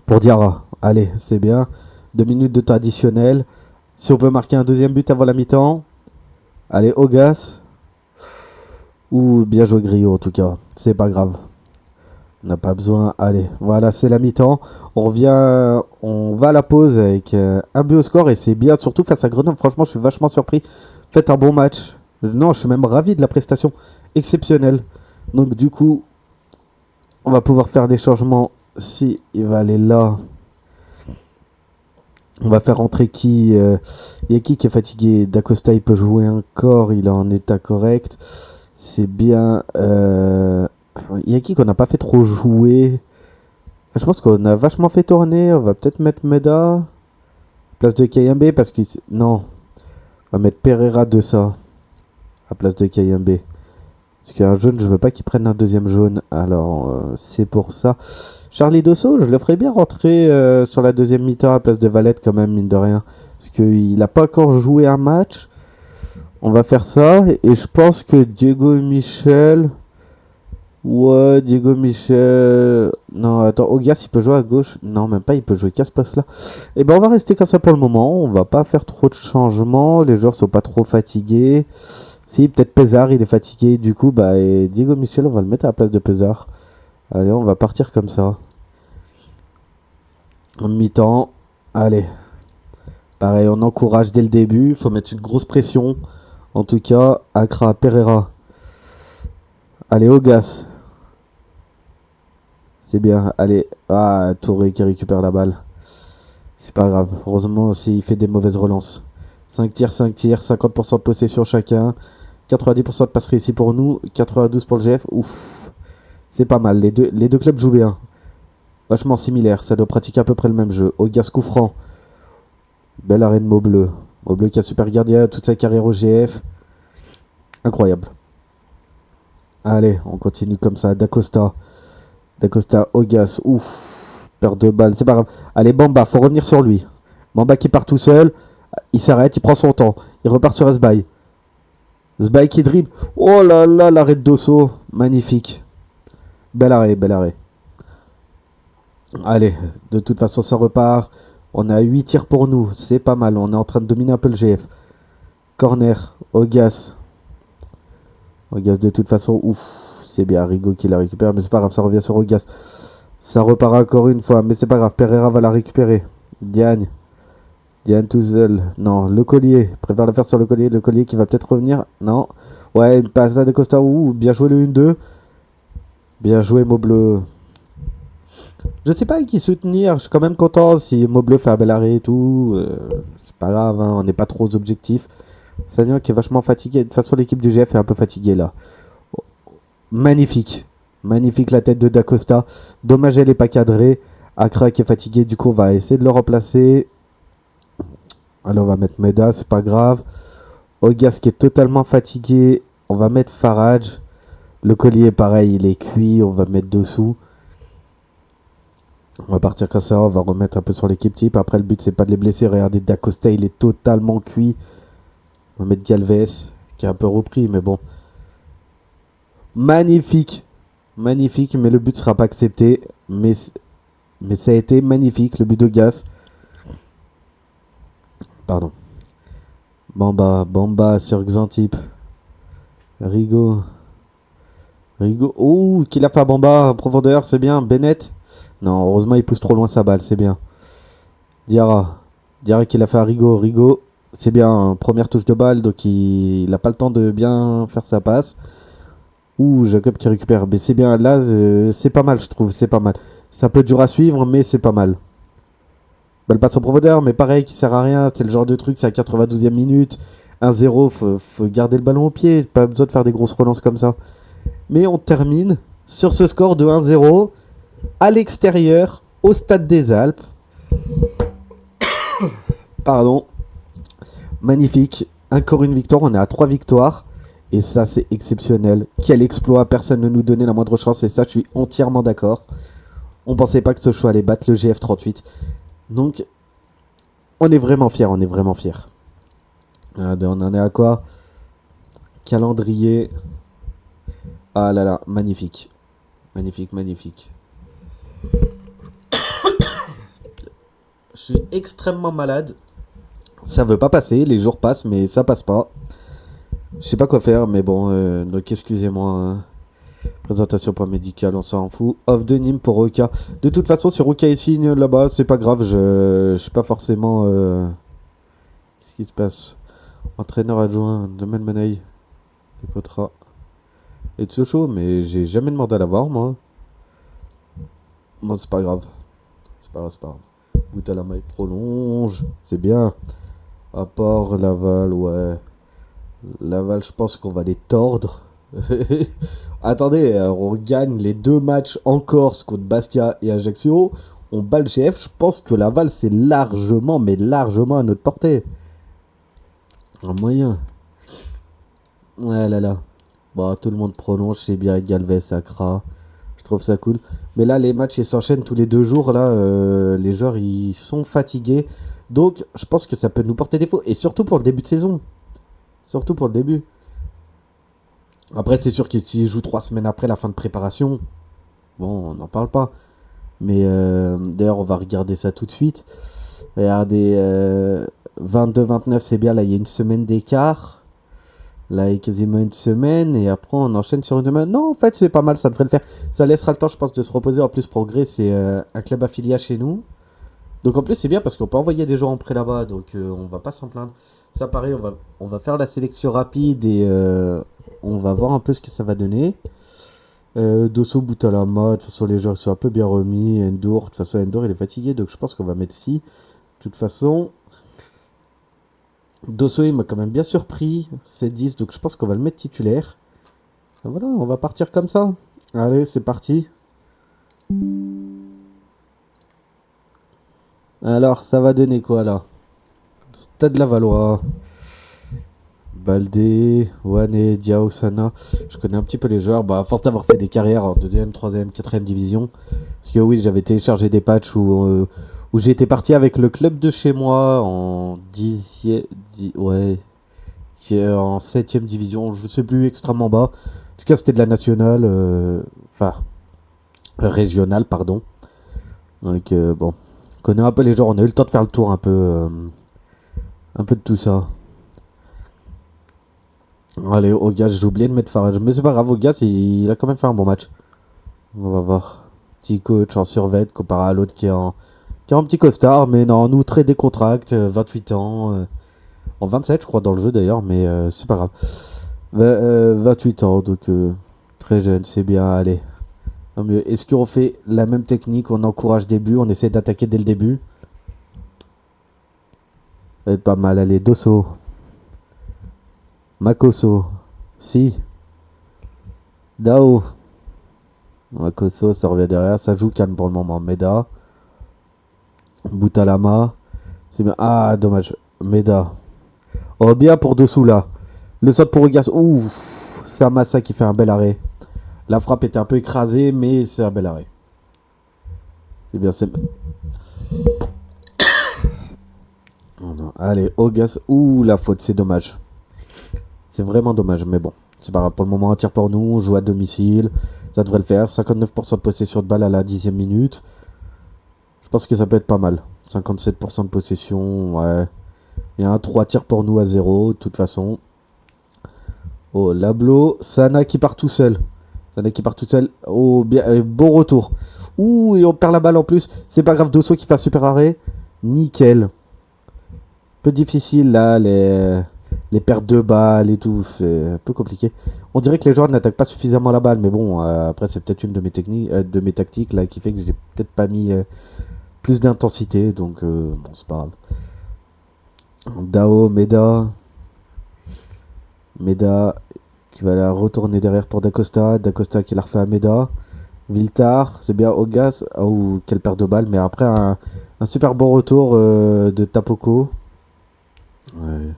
pour Diarra. Allez, c'est bien. 2 minutes de temps additionnel. Si on peut marquer un deuxième but avant la mi-temps. Allez, Ogas. Ouh, bien joué Griot en tout cas. C'est pas grave. On n'a pas besoin. Allez, voilà, c'est la mi-temps. On revient, on va à la pause avec un but au score et c'est bien, surtout face à Grenoble. Franchement, je suis vachement surpris. Faites un bon match. Non, je suis même ravi de la prestation exceptionnelle. Donc, du coup, on va pouvoir faire des changements. Si il va aller là, on va faire rentrer qui il y a qui est fatigué? D'Acosta, il peut jouer encore. Il est en état correct. C'est bien. Il y a qui qu'on n'a pas fait trop jouer? Je pense qu'on a vachement fait tourner. On va peut-être mettre Meda. Place de KMB parce que... Non. On va mettre Pereira de ça. À place de KMB. Parce qu'un jaune, je veux pas qu'il prenne un deuxième jaune. Alors, c'est pour ça. Charlie Dosso, je le ferais bien rentrer sur la deuxième mi-temps à place de Valette quand même, mine de rien. Parce qu'il n'a pas encore joué un match. On va faire ça. Et je pense que Diego et Michel... Ouais, Diego Michel. Non, attends, Ogas, il peut jouer à gauche. Non, même pas, il peut jouer qu'à ce poste-là. Et ben, on va rester comme ça pour le moment. On va pas faire trop de changements. Les joueurs sont pas trop fatigués. Si, peut-être Pézard, il est fatigué. Du coup, bah, et Diego Michel, on va le mettre à la place de Pézard. Allez, on va partir comme ça. En mi-temps. Allez. Pareil, on encourage dès le début. Faut mettre une grosse pression. En tout cas, Accra, Pereira. Allez, Ogas. C'est bien. Allez. Ah, Touré qui récupère la balle. C'est pas grave. Heureusement, s'il fait des mauvaises relances. 5 tirs, 50% de possession chacun. 90% de passes réussies pour nous. 92 pour le GF. Ouf. C'est pas mal. Les deux clubs jouent bien. Vachement similaire. Ça doit pratiquer à peu près le même jeu. Ogas coup franc. Belle arène Maubleu. Maubleu qui a super gardien toute sa carrière au GF. Incroyable. Allez, on continue comme ça. D'Acosta. D'Acosta, Ogas. Ouf. Perte de balle. C'est pas grave. Allez, Bamba, faut revenir sur lui. Bamba qui part tout seul. Il s'arrête, il prend son temps. Il repart sur Sbaï. Sbaï qui dribble. Oh là là, l'arrêt de Dosso. Magnifique. Bel arrêt, bel arrêt. Allez, de toute façon, ça repart. On a 8 tirs pour nous. C'est pas mal. On est en train de dominer un peu le GF. Corner. Ogas. Ogas, de toute façon, ouf. C'est bien Rigaud qui la récupère. Mais c'est pas grave, ça revient sur Ogas. Ça repart encore une fois. Mais c'est pas grave. Pereira va la récupérer. Diagne. Diane tout seul. Non, le collier. Prépare la faire sur le collier. Le collier qui va peut-être revenir. Non. Ouais, une passe là de Costa. Ouh, bien joué le 1-2. Bien joué, Maubleu. Je sais pas avec qui soutenir. Je suis quand même content si Maubleu fait un bel arrêt et tout. C'est pas grave, hein, on n'est pas trop aux objectifs. Sagnan qui est vachement fatigué. De toute façon, l'équipe du GF est un peu fatiguée là. Magnifique. Magnifique la tête de Dacosta. Dommage, elle n'est pas cadrée. Accra qui est fatigué. Du coup, on va essayer de le remplacer. Alors, on va mettre Meda, c'est pas grave. Ogas qui est totalement fatigué. On va mettre Farage. Le collier, pareil, il est cuit. On va mettre dessous. On va partir comme ça. On va remettre un peu sur l'équipe type. Après, le but, c'est pas de les blesser. Regardez, Dacosta, il est totalement cuit. On va mettre Galvez qui est un peu repris, mais bon. Magnifique. Magnifique, mais le but sera pas accepté. Mais ça a été magnifique, le but de Gas. Pardon. Bamba sur Xantip. Rigo. Oh, qu'il a fait à Bamba, en profondeur, c'est bien. Bennett. Non, heureusement, il pousse trop loin sa balle, c'est bien. Diarra qu'il a fait à Rigo. Rigo, c'est bien, hein, première touche de balle, donc il n'a pas le temps de bien faire sa passe. Ouh, Jacob qui récupère. Mais c'est bien, là, c'est pas mal, je trouve, c'est pas mal. C'est un peu dur à suivre, mais c'est pas mal. Balle passe en profondeur, mais pareil, qui sert à rien. C'est le genre de truc, c'est à 92e minute. 1-0, faut garder le ballon au pied. Pas besoin de faire des grosses relances comme ça. Mais on termine sur ce score de 1-0 à l'extérieur, au Stade des Alpes. Pardon. Magnifique. Encore une victoire, on est à 3 victoires. Et ça, c'est exceptionnel. Quel exploit, personne ne nous donnait la moindre chance. Et ça, je suis entièrement d'accord. On pensait pas que ce choix allait battre le GF38. Donc, on est vraiment fiers, on est vraiment fiers. On en est à quoi? Calendrier. Ah là là, magnifique. Magnifique, magnifique. Je suis extrêmement malade. Ça veut pas passer, les jours passent, mais ça passe pas. Je sais pas quoi faire, mais bon, donc excusez-moi. Hein. Présentation point médicale, on s'en fout. Off de Nîmes pour Roca. De toute façon, si Roca il signe là-bas, c'est pas grave. Je suis pas forcément. Qu'est-ce qui se passe? Entraîneur adjoint, Domaine Manaï. Le contrat. Et de Sochaux, mais j'ai jamais demandé à l'avoir, moi. Moi, c'est pas grave. C'est pas grave, c'est pas grave. Boutalama il prolonge. C'est bien. Apport, Laval, ouais. Laval, je pense qu'on va les tordre. Attendez, on gagne les 2 matchs en Corse contre Bastia et Ajaccio. On bat le GF. Je pense que Laval, c'est largement, mais largement à notre portée. Un moyen. Ouais, là, là. Bon, tout le monde prolonge. C'est bien, Galvez, Accra. Je trouve ça cool. Mais là, les matchs, ils s'enchaînent tous les 2 jours. Là, les joueurs, ils sont fatigués. Donc, je pense que ça peut nous porter défaut. Et surtout pour le début de saison. Surtout pour le début. Après, c'est sûr qu'ils s'ils jouent 3 semaines après la fin de préparation. Bon, on n'en parle pas. Mais d'ailleurs, on va regarder ça tout de suite. Regardez, 22-29, c'est bien. Là, il y a une semaine d'écart. Là, il y a quasiment une semaine. Et après, on enchaîne sur une semaine. Non, en fait, c'est pas mal. Ça devrait le faire. Ça laissera le temps, je pense, de se reposer. En plus, Progrès, c'est un club affilié à chez nous. Donc, en plus, c'est bien parce qu'on peut envoyer des joueurs en prêt là-bas. Donc, on va pas s'en plaindre. Ça, pareil, on va faire la sélection rapide. Et on va voir un peu ce que ça va donner. Dosso, Boutalama, de toute façon les joueurs sont un peu bien remis. Endur, de toute façon Endur il est fatigué, donc je pense qu'on va mettre si. De toute façon, Dosso il m'a quand même bien surpris, c'est 10, donc je pense qu'on va le mettre titulaire. Et voilà, on va partir comme ça. Allez, c'est parti. Alors, ça va donner quoi là? Stade Lavallois. Baldé, Wane, Diao, Sana. Je connais un petit peu les joueurs. Bah, à force d'avoir fait des carrières en 2ème, 3ème, 4ème division. Parce que oui, j'avais téléchargé des patchs où j'étais parti avec le club de chez moi en 10e. Ouais. En 7ème division. Je sais plus, extrêmement bas. En tout cas, c'était de la nationale. Enfin, régionale, pardon. Donc, bon. On connaît un peu les joueurs. On a eu le temps de faire le tour un peu. Un peu de tout ça. Allez, Ogas, j'ai oublié de mettre Farage. Mais c'est pas grave, Ogas, il a quand même fait un bon match. On va voir. Petit coach en survêt comparé à l'autre qui est 40 petits costards, mais non, nous très décontracts, 28 ans. En 27, je crois, dans le jeu d'ailleurs, mais c'est pas grave. 28 ans, donc très jeune, c'est bien, allez. Non, mais est-ce qu'on fait la même technique, on encourage début, on essaie d'attaquer dès le début? Ça va être pas mal, allez, Dosso, Makoso, Si, Dao. Makoso, ça revient derrière, ça joue calme pour le moment. Meda, Butalama, c'est bien. Ah, dommage. Meda. Oh, bien pour dessous là. Le saut pour Ogas. Ouh, Samasa qui fait un bel arrêt. La frappe était un peu écrasée, mais c'est un bel arrêt. C'est bien, c'est. Oh non. Allez, Ogas. Ouh, la faute, c'est dommage. C'est vraiment dommage, mais bon. C'est pas grave. Pour le moment, un tir pour nous. On joue à domicile. Ça devrait le faire. 59% de possession de balle à la 10e minute. Je pense que ça peut être pas mal. 57% de possession, ouais. Il y a un 3 tirs pour nous à 0, de toute façon. Oh, Lablo. Sana qui part tout seul. Sana qui part tout seul. Oh, bien, bon retour. Ouh, et on perd la balle en plus. C'est pas grave, Dosso qui fait un super arrêt. Nickel. Peu difficile là, les pertes de balles et tout. C'est un peu compliqué. On dirait que les joueurs n'attaquent pas suffisamment la balle. Mais bon, après, c'est peut-être une de mes techniques, de mes tactiques là, qui fait que j'ai peut-être pas mis plus d'intensité. Donc, bon, c'est pas grave. Dao, Meda. Meda qui va la retourner derrière pour Dacosta. Dacosta qui la refait à Meda. Viltar, c'est bien Ogas. Oh, quelle perte de balle. Mais après, un super bon retour de Tapoko. Ouais.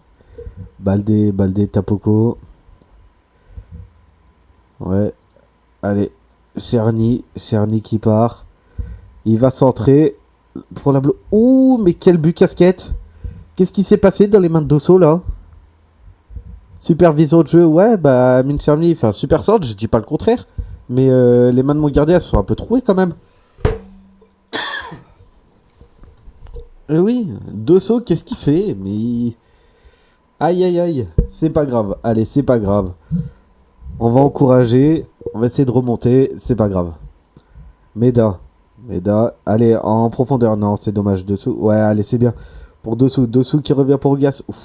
Baldé, Tapoko. Ouais. Allez. Cherny qui part. Il va centrer pour la Ouh, mais quel but casquette. Qu'est-ce qui s'est passé dans les mains de Dosso là? Super vision de jeu, ouais, bah Min Cherny fait un super sort, je dis pas le contraire. Mais les mains de mon gardien sont un peu trouées quand même. Oui, Dosso, qu'est-ce qu'il fait? Mais. Aïe aïe aïe, c'est pas grave. Allez, c'est pas grave. On va encourager, on va essayer de remonter, c'est pas grave. Meda. Meda, allez, en profondeur, non, c'est dommage. Dessous, ouais, allez, c'est bien. Pour Dessous qui revient pour Gas. Ouf.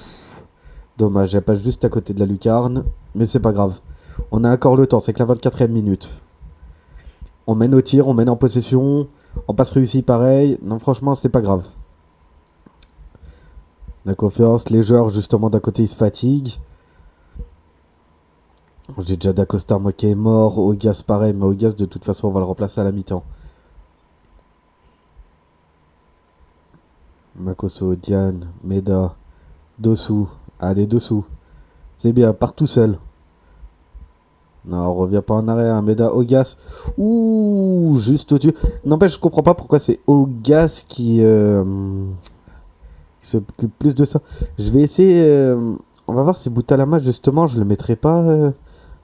Dommage, elle passe juste à côté de la lucarne. Mais c'est pas grave. On a encore le temps, c'est que la 24e minute. On mène au tir, on mène en possession. On passe réussi pareil. Non, franchement, c'est pas grave. La confiance, les joueurs, justement, d'un côté, ils se fatiguent. J'ai déjà Dacosta, moi, qui est mort. Ogas, pareil, mais Ogas, de toute façon, on va le remplacer à la mi-temps. Makoso, Diane, Meda, Dossou. Allez, Dossou. C'est bien, part tout seul. Non, on revient pas en arrière. Meda, Ogas. Ouh, juste au-dessus. N'empêche, je comprends pas pourquoi c'est Ogas qui s'occupe plus de ça. Je vais essayer. On va voir si Boutalama, justement, je le mettrai pas. Je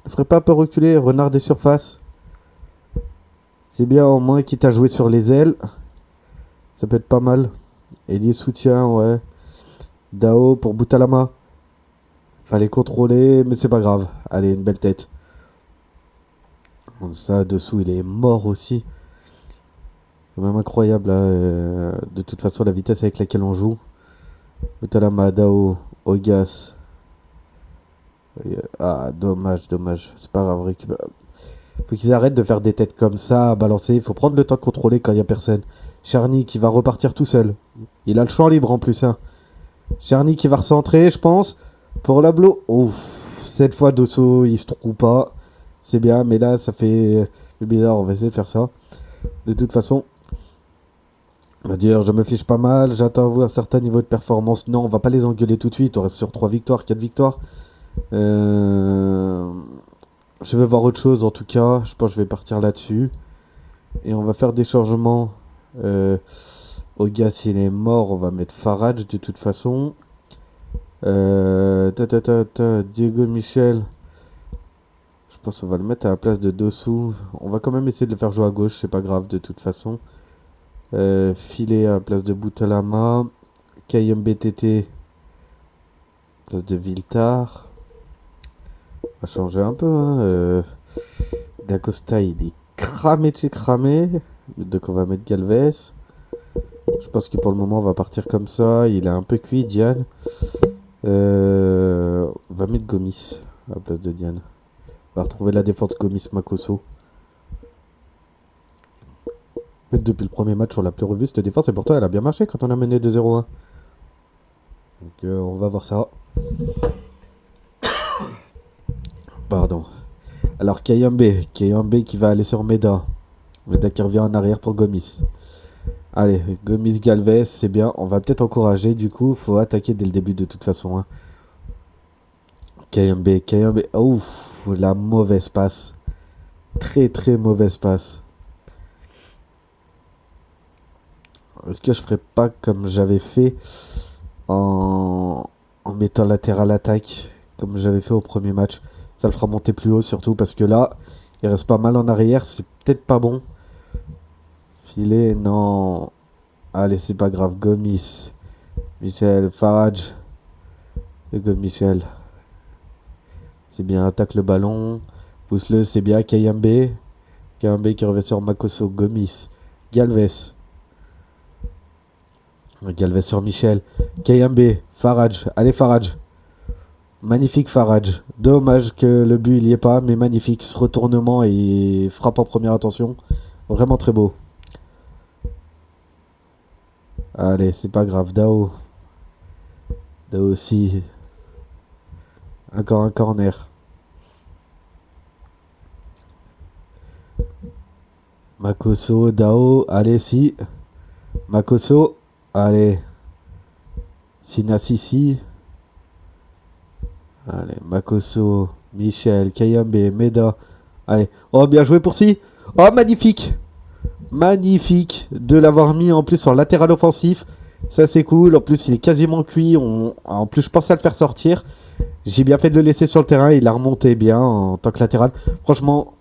le ferai pas un peu reculer. Renard des surfaces. C'est bien, au moins, quitte à jouer sur les ailes. Ça peut être pas mal. Ailier soutien, ouais. Dao pour Boutalama. Fallait contrôler, mais c'est pas grave. Allez, une belle tête. Comme ça, dessous, il est mort aussi. C'est même incroyable, là. De toute façon, la vitesse avec laquelle on joue. Boutalama, Dao, Ogas. Ah, dommage. C'est pas grave, récupère. Faut qu'ils arrêtent de faire des têtes comme ça, à balancer. Il faut prendre le temps de contrôler quand il y a personne. Charny qui va repartir tout seul. Il a le champ libre en plus, hein. Charny qui va recentrer, je pense. Pour Lablo. Ouf, cette fois, Dosso, il se trouve pas. C'est bien, mais là, ça fait bizarre. On va essayer de faire ça. De toute façon, on va dire, je me fiche pas mal. J'attends voir un certain niveau de performance. Non, on va pas les engueuler tout de suite. On reste sur 3 victoires, 4 victoires. Je vais voir autre chose en tout cas. Je pense que je vais partir là-dessus. Et on va faire des changements. Ogas, il est mort. On va mettre Farage de toute façon. Diego Michel. Je pense qu'on va le mettre à la place de Dossou. On va quand même essayer de le faire jouer à gauche. C'est pas grave de toute façon. Filet à la place de Boutalama. KMBTT à la place de Viltar. On va changer un peu. Hein. Dacosta, il est cramé de chez cramé. Donc on va mettre Galvez. Je pense que pour le moment, on va partir comme ça. Il est un peu cuit, Diane. On va mettre Gomis à la place de Diane. On va retrouver la défense Gomis-Makosso. En fait, depuis le premier match, on l'a plus revu cette défense. Et pourtant, elle a bien marché quand on a mené 2-0-1. Donc, on va voir ça. Pardon. Alors, Kayembe qui va aller sur Meda. Meda qui revient en arrière pour Gomis. Allez, Gomis Galvez, c'est bien. On va peut-être encourager. Du coup, faut attaquer dès le début de toute façon. Hein. Kayembe. Ouf, la mauvaise passe. Très très mauvaise passe. Est-ce que je ferais pas comme j'avais fait en mettant latéral attaque, comme j'avais fait au premier match? Ça le fera monter plus haut surtout parce que là, il reste pas mal en arrière. C'est peut-être pas bon. Filet, non. Allez, c'est pas grave. Gomis. Michel, Farage. Et Gomis Michel. C'est bien, attaque le ballon. Pousse-le, c'est bien. Kayembe. Kayembe qui revient sur Makosso. Gomis. Galvez. Galvez sur Michel. Kayembe. Farage. Allez, Farage. Magnifique Farage. Dommage que le but il y est pas, mais magnifique. Ce retournement et frappe en première attention. Vraiment très beau. Allez, c'est pas grave. Dao. Dao aussi. Encore un corner. Makosso, Dao. Allez, si. Makosso. Allez. Sinasisi. Allez, Makosso. Michel. Kayembe. Meda. Allez. Oh, bien joué pour si. Oh, magnifique. Magnifique de l'avoir mis en plus en latéral offensif. Ça, c'est cool. En plus, il est quasiment cuit. En plus, je pensais à le faire sortir. J'ai bien fait de le laisser sur le terrain. Il a remonté bien en tant que latéral. Franchement,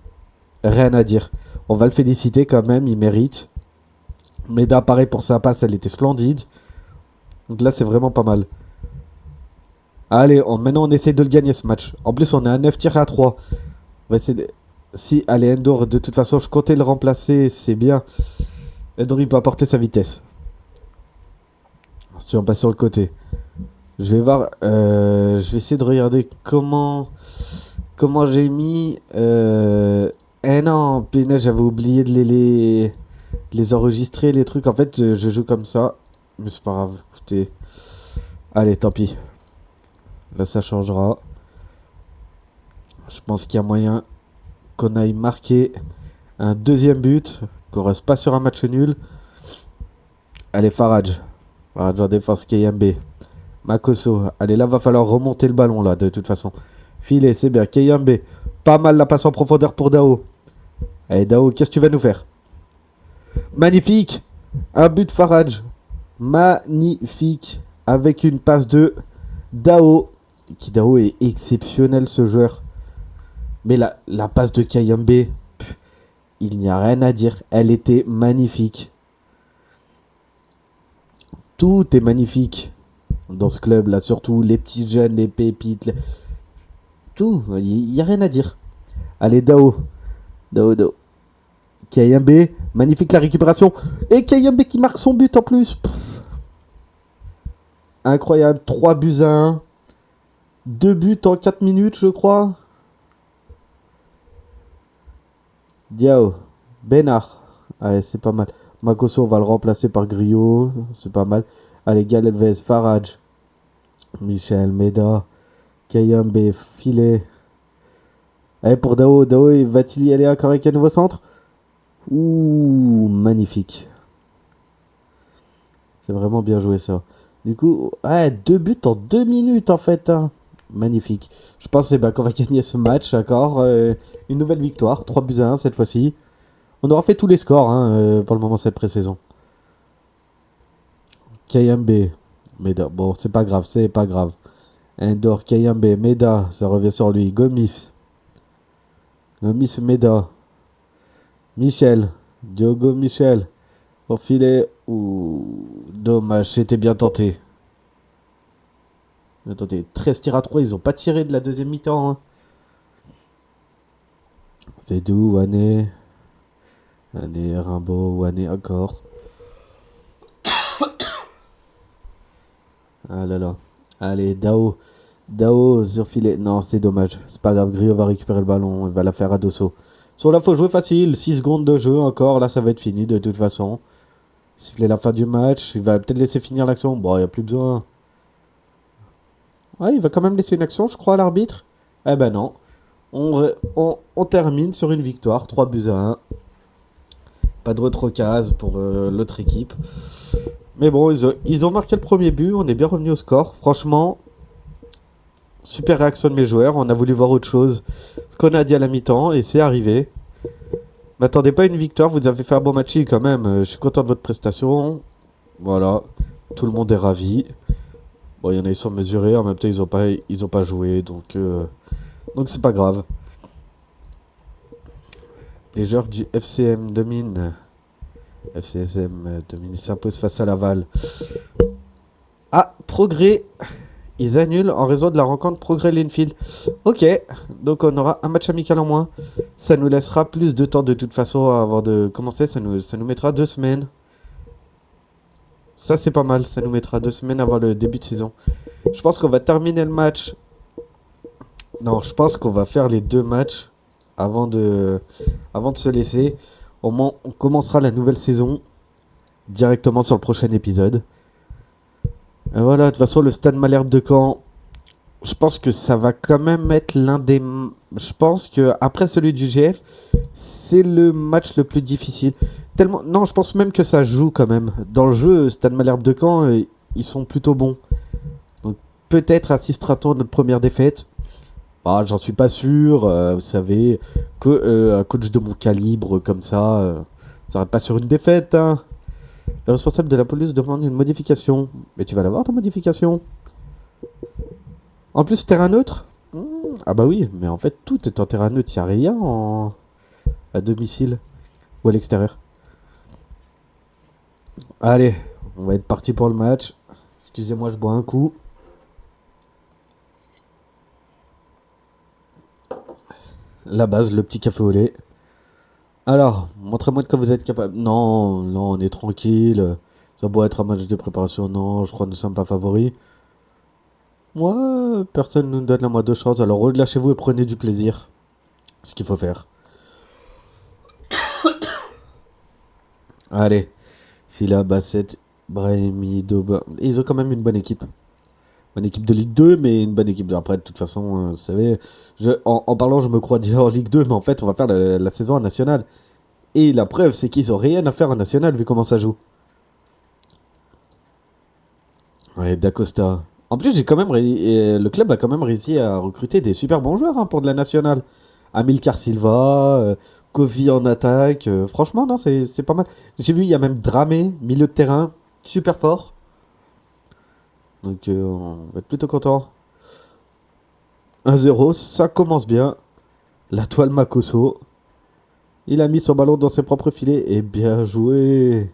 rien à dire. On va le féliciter quand même. Il mérite. Meda, pareil pour sa passe. Elle était splendide. Donc là, c'est vraiment pas mal. Allez, maintenant, on essaye de le gagner ce match. En plus, on est à 9 tirs à 3. On va essayer de... Si, allez, Endor, de toute façon, je comptais le remplacer. C'est bien. Endor, il peut apporter sa vitesse. Si on passe sur le côté. Je vais voir. Je vais essayer de regarder comment j'ai mis. Eh non, punaise, j'avais oublié de les enregistrer, les trucs. En fait, je joue comme ça. Mais c'est pas grave. Écoutez. Allez, tant pis. Là, ça changera. Je pense qu'il y a moyen qu'on aille marquer un deuxième but. Qu'on reste pas sur un match nul. Allez, Farage. Farage en défense, Kayembe. Makosso. Allez, là, va falloir remonter le ballon, là, de toute façon. Filet, c'est bien. Kayembe. Pas mal la passe en profondeur pour Dao. Allez, Dao, qu'est-ce que tu vas nous faire? Magnifique. Un but Farage. Magnifique. Avec une passe de Dao. Dao est exceptionnel, ce joueur. Mais la passe de Kayembe, il n'y a rien à dire. Elle était magnifique. Tout est magnifique dans ce club là, surtout les petits jeunes, les pépites, tout, il n'y a rien à dire. Allez, Dao. Dao. Kayembe, magnifique la récupération. Et Kayembe qui marque son but en plus. Pff. Incroyable, 3 buts à 1. 2 buts en 4 minutes, je crois. Diao. Benard. Allez, c'est pas mal. Makosso, on va le remplacer par Griot. C'est pas mal. Allez, Galvez, Farage. Michel, Meda. Kayembe, Filet. Allez, pour Dao. Dao, va-t-il y aller encore avec un nouveau centre? Ouh, magnifique. C'est vraiment bien joué ça. Du coup, ouais, 2 buts en 2 minutes en fait. Hein. Magnifique. Je pense qu'on va gagner ce match, d'accord. Une nouvelle victoire, 3 buts à 1 cette fois-ci. On aura fait tous les scores hein, pour le moment cette pré-saison. Kayembe, Meda. Bon, c'est pas grave. Endor, Kayembe, Meda, ça revient sur lui. Gomis, Meda. Michel, Diogo Michel. Au filet. Ouh, dommage, c'était bien tenté. Attendez, 13 tirs à 3, ils ont pas tiré de la deuxième mi-temps. Hein. C'est d'où, Wane, Rimbaud, Wane encore. Ah là là. Allez, Dao. Dao sur filet. Non, c'est dommage. C'est pas grave. Grio va récupérer le ballon. Il va la faire à Dosso. Sur là, faut jouer facile. 6 secondes de jeu encore. Là, ça va être fini de toute façon. Siffler la fin du match. Il va peut-être laisser finir l'action. Bon, il n'y a plus besoin. Ouais, il va quand même laisser une action, je crois, à l'arbitre. Eh ben non. On termine sur une victoire. 3-1. Pas de retrocase pour l'autre équipe. Mais bon, ils ont marqué le premier but. On est bien revenu au score. Franchement, super réaction de mes joueurs. On a voulu voir autre chose. Ce qu'on a dit à la mi-temps. Et c'est arrivé. M'attendez pas à une victoire. Vous avez fait un bon match quand même. Je suis content de votre prestation. Voilà. Tout le monde est ravi. Bon, il y en a, ils sont mesurés. En même temps, ils ont pas joué. Donc c'est pas grave. Les joueurs du FCM dominent. FCSM domine. Ils s'imposent face à Laval. Ah, Progrès. Ils annulent en raison de la rencontre Progrès-Linfield. Ok, donc on aura un match amical en moins. Ça nous laissera plus de temps de toute façon avant de commencer. Ça nous mettra 2 semaines. Ça c'est pas mal, ça nous mettra 2 semaines avant le début de saison. Je pense qu'on va terminer le match. Non, je pense qu'on va faire les 2 matchs avant avant de se laisser. Au moins, on commencera la nouvelle saison directement sur le prochain épisode. Et voilà, de toute façon, le Stade Malherbe de Caen, je pense que ça va quand même être l'un des. Je pense que après celui du GF, c'est le match le plus difficile. Tellement. Non, je pense même que ça joue quand même. Dans le jeu, Stade Malherbe de Caen, ils sont plutôt bons. Donc peut-être assistera-t-on à notre première défaite. Ah, j'en suis pas sûr. Vous savez, que un coach de mon calibre comme ça n'arrête pas sur une défaite. Hein. Le responsable de la police demande une modification. Mais tu vas l'avoir ta modification. En plus, terrain neutre. Ah bah oui, mais en fait, tout est en terrain neutre. Il n'y a rien à domicile ou à l'extérieur. Allez, on va être parti pour le match. Excusez-moi, je bois un coup. La base, le petit café au lait. Alors, montrez-moi de quoi vous êtes capable. Non, non, on est tranquille. Ça doit être un match de préparation. Non, je crois que nous ne sommes pas favoris. Moi, personne ne nous donne la moindre chance. Alors relâchez-vous et prenez du plaisir. Ce qu'il faut faire. Allez. Fila, Basset, Brahimi, Doba. Ils ont quand même une bonne équipe. Bonne équipe de Ligue 2, mais une bonne équipe. Après, de toute façon, vous savez, en parlant, je me crois dire en Ligue 2, mais en fait, on va faire la saison en nationale. Et la preuve, c'est qu'ils ont rien à faire en national, vu comment ça joue. Ouais, D'Acosta. En plus, le club a quand même réussi à recruter des super bons joueurs hein, pour de la nationale. Amilcar Silva, Kovi en attaque. Franchement, non, c'est pas mal. J'ai vu, il y a même Dramé, milieu de terrain, super fort. Donc, on va être plutôt content. 1-0, ça commence bien. La toile Makoso. Il a mis son ballon dans ses propres filets et bien joué.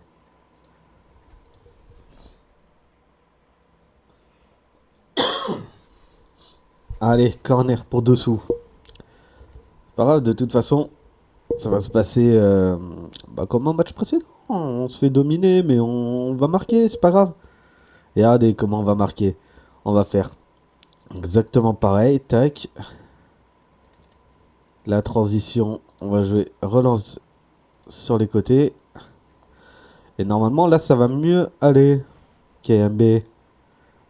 Allez, corner pour dessous. C'est pas grave, de toute façon, ça va se passer comme un match précédent. On se fait dominer, mais on va marquer, c'est pas grave. Et regardez comment on va marquer. On va faire exactement pareil. Tac. La transition, on va jouer relance sur les côtés. Et normalement, là, ça va mieux aller. KMB.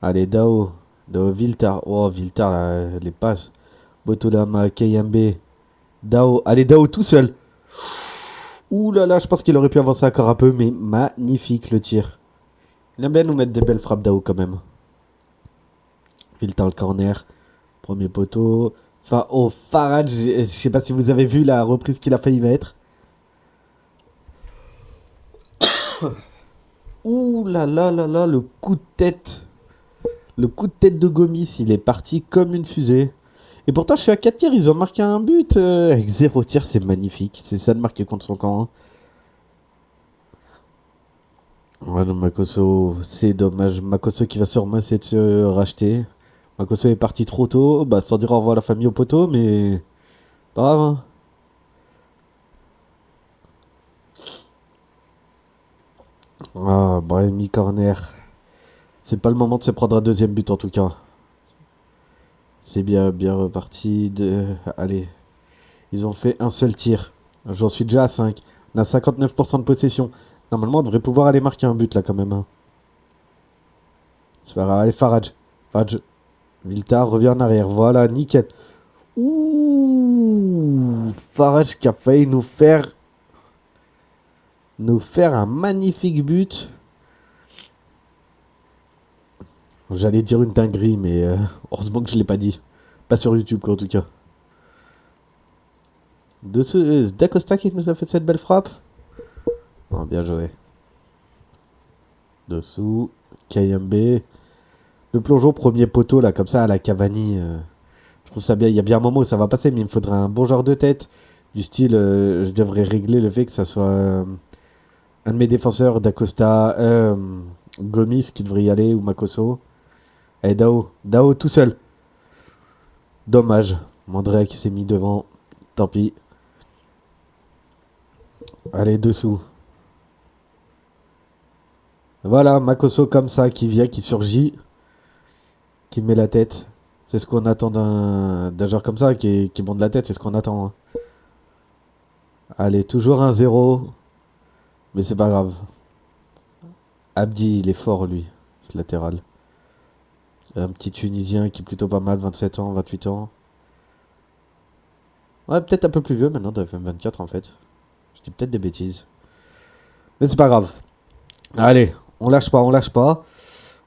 Allez, Dao. Dao, Viltar. Oh, Viltar, là, les passes. Botolama, KMB. Dao. Allez, Dao tout seul. Ouh là là, je pense qu'il aurait pu avancer encore un peu, mais magnifique le tir. Il aime bien nous mettre des belles frappes Dao quand même. Viltar le corner. Premier poteau. Enfin, oh, Farad, je sais pas si vous avez vu la reprise qu'il a failli mettre. Ouh là là là là, le coup de tête. Le coup de tête de Gomis, il est parti comme une fusée. Et pourtant, je suis à 4 tirs, ils ont marqué un but. Avec 0 tir, c'est magnifique. C'est ça de marquer contre son camp. Hein. Ouais, non, Makoso, c'est dommage. Makoso qui va sûrement essayer de se racheter. Makoso est parti trop tôt, bah, sans dire au revoir à la famille au poteau, mais. Pas grave, hein. Ah, Brahimi corner. C'est pas le moment de se prendre un deuxième but en tout cas. C'est bien, bien reparti. Allez, ils ont fait un seul tir. J'en suis déjà à 5. On a 59% de possession. Normalement, on devrait pouvoir aller marquer un but là quand même. Hein. C'est pas grave. Allez, Farage. Farage. Viltar revient en arrière. Voilà, nickel. Ouh, Farage qui a failli nous faire un magnifique but. J'allais dire une dinguerie, mais heureusement que je l'ai pas dit. Pas sur YouTube, quoi, en tout cas. D'Acosta qui nous a fait cette belle frappe. Oh, bien joué. Dessous. KMB. Le plongeon premier poteau, là, comme ça, à la Cavani. Je trouve ça bien. Il y a bien un moment où ça va passer, mais il me faudrait un bon genre de tête. Du style, je devrais régler le fait que ça soit un de mes défenseurs, d'Acosta, Gomis qui devrait y aller, ou Makoso. Et Dao. Dao tout seul. Dommage. Mandré qui s'est mis devant. Tant pis. Allez, dessous. Voilà, Makoso comme ça, qui vient, qui surgit, qui met la tête. C'est ce qu'on attend d'un joueur comme ça, qui monte la tête, c'est ce qu'on attend. Hein. Allez, toujours 1-0. Mais c'est pas grave. Abdi, il est fort, lui, ce latéral. Un petit Tunisien qui est plutôt pas mal, 27 ans, 28 ans. Ouais, peut-être un peu plus vieux maintenant, de 24 en fait. Je dis peut-être des bêtises. Mais c'est pas grave. Allez, on lâche pas, on lâche pas.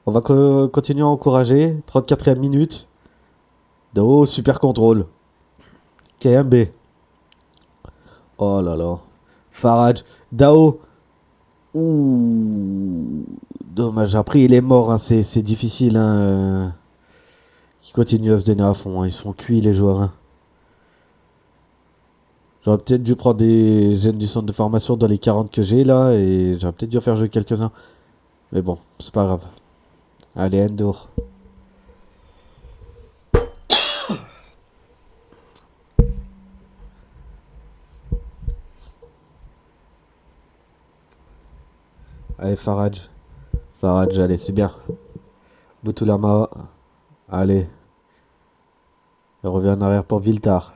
On va continuer à encourager. 34e minute. Oh, super contrôle. KMB. Oh là là. Farage. Dao. Ouh. Dommage. Après, il est mort. Hein. C'est difficile. Hein. Qui continue à se donner à fond. Hein. Ils sont cuits, les joueurs. Hein. J'aurais peut-être dû prendre des jeunes du centre de formation dans les 40 que j'ai là. Et j'aurais peut-être dû en faire jouer quelques-uns. Mais bon, c'est pas grave. Allez, Endur. Allez, Farage. Farage, allez, c'est bien. Boutulama. Allez. Il revient en arrière pour Viltar.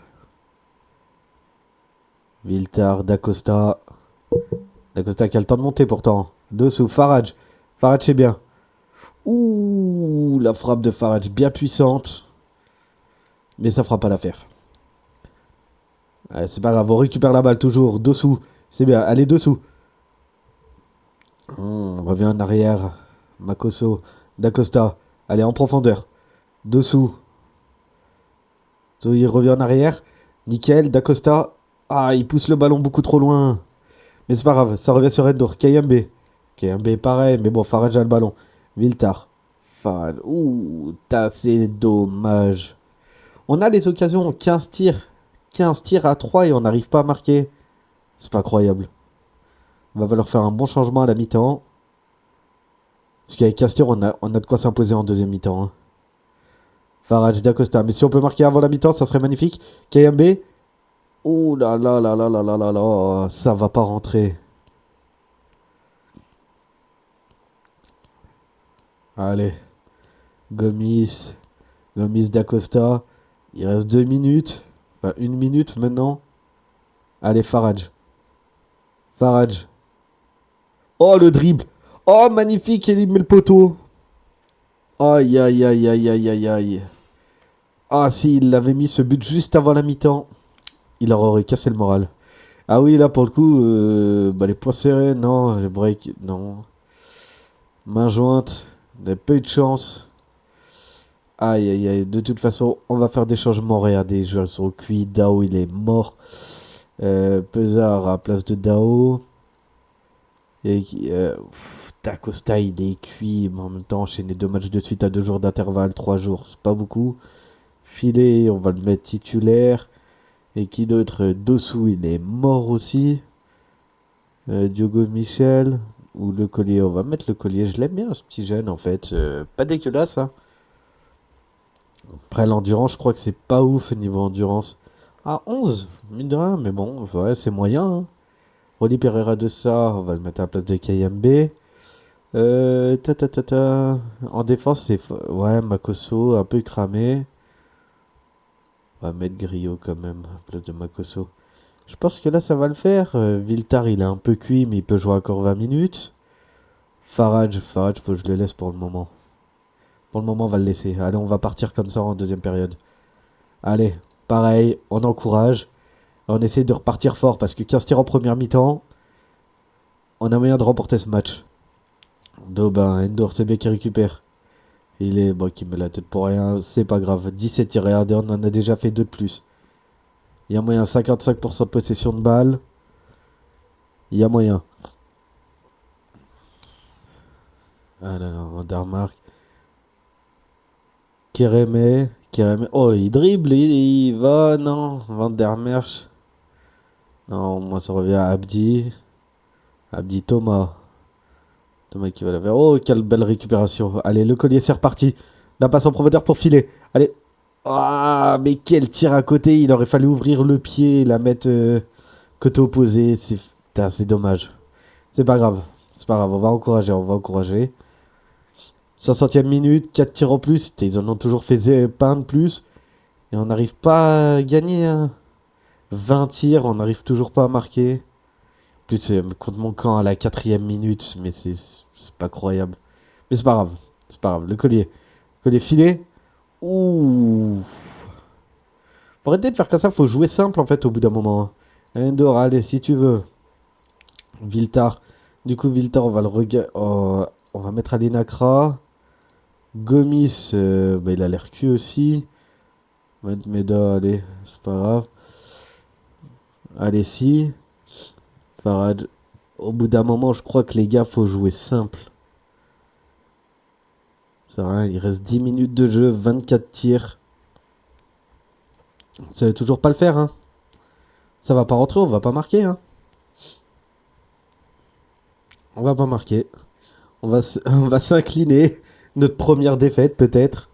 Viltar, D'Acosta. D'Acosta qui a le temps de monter pourtant. Dessous, Farage. Farage, c'est bien. Ouh, la frappe de Farage, bien puissante. Mais ça fera pas l'affaire. Allez, c'est pas grave, on récupère la balle toujours. Dessous, c'est bien. Allez, dessous. On revient en arrière. Makoso, D'Acosta. Allez, en profondeur. Dessous. Il revient en arrière. Nickel, D'Acosta. Ah, il pousse le ballon beaucoup trop loin. Mais c'est pas grave, ça revient sur Endor. KMB. KMB pareil, mais bon, Farage a le ballon. Viltar. Farage. Ouh, c'est dommage. On a les occasions, 15 tirs. 15 tirs à 3 et on n'arrive pas à marquer. C'est pas croyable. On va falloir faire un bon changement à la mi-temps. Parce qu'avec 15 tirs, on a de quoi s'imposer en deuxième mi-temps. Hein. Farage, D'Acosta. Mais si on peut marquer avant la mi-temps, ça serait magnifique. KMB. Oh là là là là là là là là. Ça va pas rentrer. Allez. Gomis. Gomis D'Acosta. Il reste 2 minutes. Enfin, 1 minute maintenant. Allez, Farage. Farage. Oh, le dribble. Oh, magnifique. Il met le poteau. Aïe, aïe, aïe, aïe, aïe, aïe, aïe. Ah, si, il avait mis ce but juste avant la mi-temps. Il leur aurait cassé le moral. Ah oui, là, pour le coup, les points serrés, non. Le break, non. Main jointe. On n'a pas eu de chance. Aïe, aïe, aïe. De toute façon, on va faire des changements. Regardez, les joueurs sont cuits. Dao, il est mort. Pesard à la place de Dao. Et D'Acosta, il est cuit. Mais en même temps, enchaîner 2 matchs de suite à 2 jours d'intervalle, 3 jours, c'est pas beaucoup. Filet, on va le mettre titulaire. Et qui d'autre? Dessous, il est mort aussi. Diogo Michel. Ou le collier. On va mettre le collier. Je l'aime bien, ce petit jeune, en fait. Pas dégueulasse, hein. Après, l'endurance, je crois que c'est pas ouf niveau endurance. Ah, 11, mine de rien, mais bon, ouais, c'est moyen. Hein. Rolly Pereira de ça, on va le mettre à la place de KMB. En défense, ouais, Makosso, un peu cramé. On va mettre Griot quand même, à place de Makosso. Je pense que là, ça va le faire. Viltar, il est un peu cuit, mais il peut jouer encore 20 minutes. Farage, faut que je le laisse pour le moment. Pour le moment, on va le laisser. Allez, on va partir comme ça en deuxième période. Allez, pareil, on encourage. On essaie de repartir fort parce que 15 tirs en première mi-temps, on a moyen de remporter ce match. Dobin, Endor, c'est bien qui récupère. Il est bon, qui met la tête pour rien, c'est pas grave. 17 tirs, regardez, on en a déjà fait 2 de plus. Il y a moyen, 55% de possession de balle. Il y a moyen. Ah non, non, Vandermark. Kereme. Oh, il dribble, il va, non. Vandermerch. Non, moi ça revient à Abdi. Abdi Thomas. Thomas qui va la faire. Oh, quelle belle récupération. Allez, le collier, c'est reparti. La passe en profondeur pour filer. Allez. Ah, mais quel tir à côté. Il aurait fallu ouvrir le pied et la mettre côté opposé. C'est dommage. C'est pas grave. C'est pas grave. On va encourager. On va encourager. 60e minute. 4 tirs en plus. Ils en ont toujours fait pas un de plus. Et on n'arrive pas à gagner. Hein. 20 tirs. On n'arrive toujours pas à marquer. Plus contre mon camp à la 4e minute. Mais c'est pas croyable. Mais c'est pas grave. C'est pas grave. Le collier. Collier filé. Ouh. Faut arrêter de faire comme ça, faut jouer simple en fait au bout d'un moment. Hein. Endor, allez, si tu veux. Viltar. Du coup, Viltar, on va le regarder. On va mettre Alinakra. Gomis, bah, il a l'air cul aussi. On va mettre Meda, allez, c'est pas grave. Allez, si. Farad. Au bout d'un moment, je crois que les gars, faut jouer simple. Ça rien, il reste 10 minutes de jeu, 24 tirs. Ça va toujours pas le faire, hein. Ça va pas rentrer, on va pas marquer, hein. On va pas marquer. On va s'incliner. Notre première défaite, peut-être.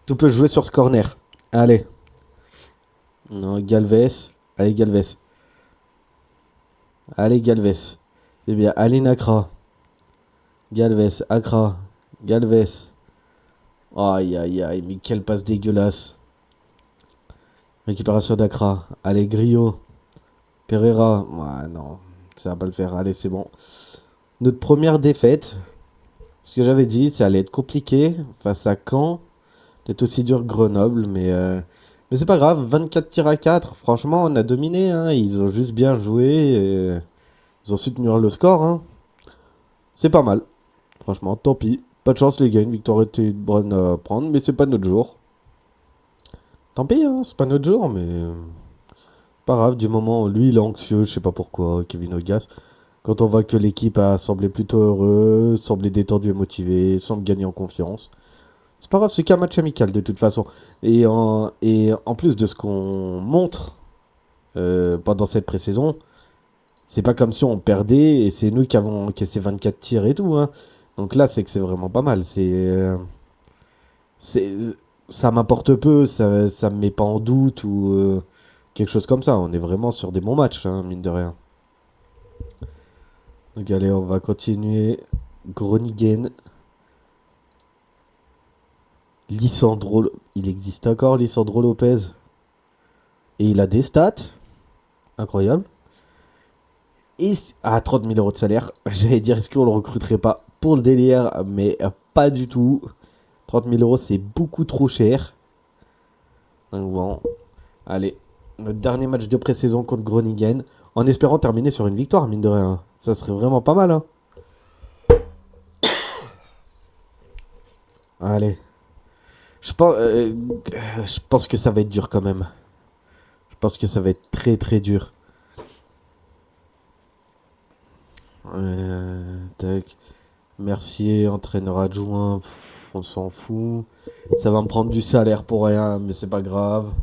Tout peut jouer sur ce corner. Allez. Non, Galvez. Allez, Galvez. Allez, Galvez. Eh bien, Aline Akra. Galvez, Akra. Galvez. Aïe, aïe, aïe, mais quelle passe dégueulasse. Récupération d'Akra. Allez, Griot. Pereira. Ouais, non. Ça va pas le faire. Allez, c'est bon. Notre première défaite. Ce que j'avais dit, ça allait être compliqué face à Caen. Peut-être aussi dur que Grenoble, mais c'est pas grave. 24 tirs à 4. Franchement, on a dominé. Hein. Ils ont juste bien joué. Ils ont su tenir le score. Hein. C'est pas mal. Franchement, tant pis. Pas de chance, les gars. Une victoire était bonne à prendre, mais c'est pas notre jour. Tant pis, hein. C'est pas notre jour, mais. Pas grave. Du moment, lui, il est anxieux. Je sais pas pourquoi, Kevin Ogas. Quand on voit que l'équipe a semblé plutôt heureux, semblé détendu et motivé, semble gagner en confiance. C'est pas grave, c'est qu'un match amical de toute façon. Et en plus de ce qu'on montre pendant cette pré-saison, c'est pas comme si on perdait et c'est nous qui avons encaissé 24 tirs et tout. Hein. Donc là, c'est que c'est vraiment pas mal. C'est, ça m'apporte peu, ça me met pas en doute ou quelque chose comme ça. On est vraiment sur des bons matchs, hein, mine de rien. Donc allez, on va continuer. Groningen. Lisandro. Il existe encore, Lisandro Lopez. Et il a des stats. Incroyable. Et à 30 000 euros de salaire. J'allais dire, est-ce qu'on le recruterait pas pour le délire? Mais pas du tout. 30 000 euros, c'est beaucoup trop cher. Donc bon. Allez. Notre dernier match de pré-saison contre Groningen. En espérant terminer sur une victoire, mine de rien. Ça serait vraiment pas mal, hein. Allez. Je pense que ça va être dur quand même. Je pense que ça va être très très dur. Tac. Mercier, entraîneur adjoint. On s'en fout. Ça va me prendre du salaire pour rien, mais c'est pas grave.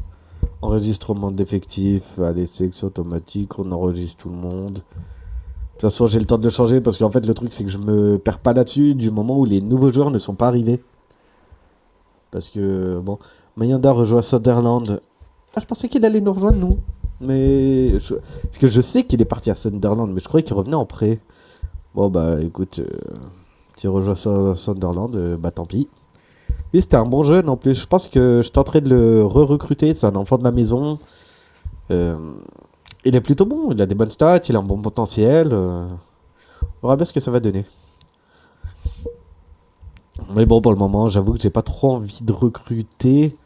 Enregistrement d'effectifs. Allez, sélection automatique. On enregistre tout le monde. De toute façon, j'ai le temps de le changer parce qu'en fait, le truc, c'est que je me perds pas là-dessus du moment où les nouveaux joueurs ne sont pas arrivés. Parce que, bon, Mayenda rejoint Sunderland. Ah, je pensais qu'il allait nous rejoindre, nous. Parce que je sais qu'il est parti à Sunderland, mais je croyais qu'il revenait en prêt. Bon, bah écoute, tu rejoins Sunderland, bah tant pis. Lui, c'était un bon jeune en plus. Je pense que je tenterai de le re-recruter. C'est un enfant de la maison. Euh, il est plutôt bon. Il a des bonnes stats. Il a un bon potentiel. On verra bien ce que ça va donner. Mais bon, pour le moment, j'avoue que j'ai pas trop envie de recruter.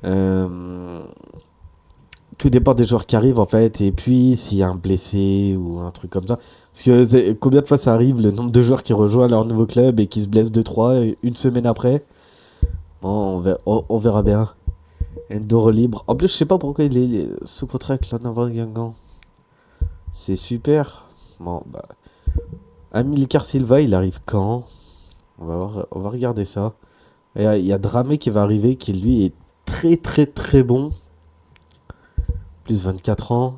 Euh, Tout dépend des joueurs qui arrivent en fait. Et puis, s'il y a un blessé ou un truc comme ça. Parce que combien de fois ça arrive le nombre de joueurs qui rejoignent leur nouveau club et qui se blessent 2-3 une semaine après. Bon, on verra bien. Endoro libre. En plus, je sais pas pourquoi il est sous contrat avec l'Anavang Gangan. C'est super. Bon, bah. Amilcar Silva, il arrive quand? On va regarder ça. Il y a Dramé qui va arriver, qui lui est très très très bon. Plus 24 ans.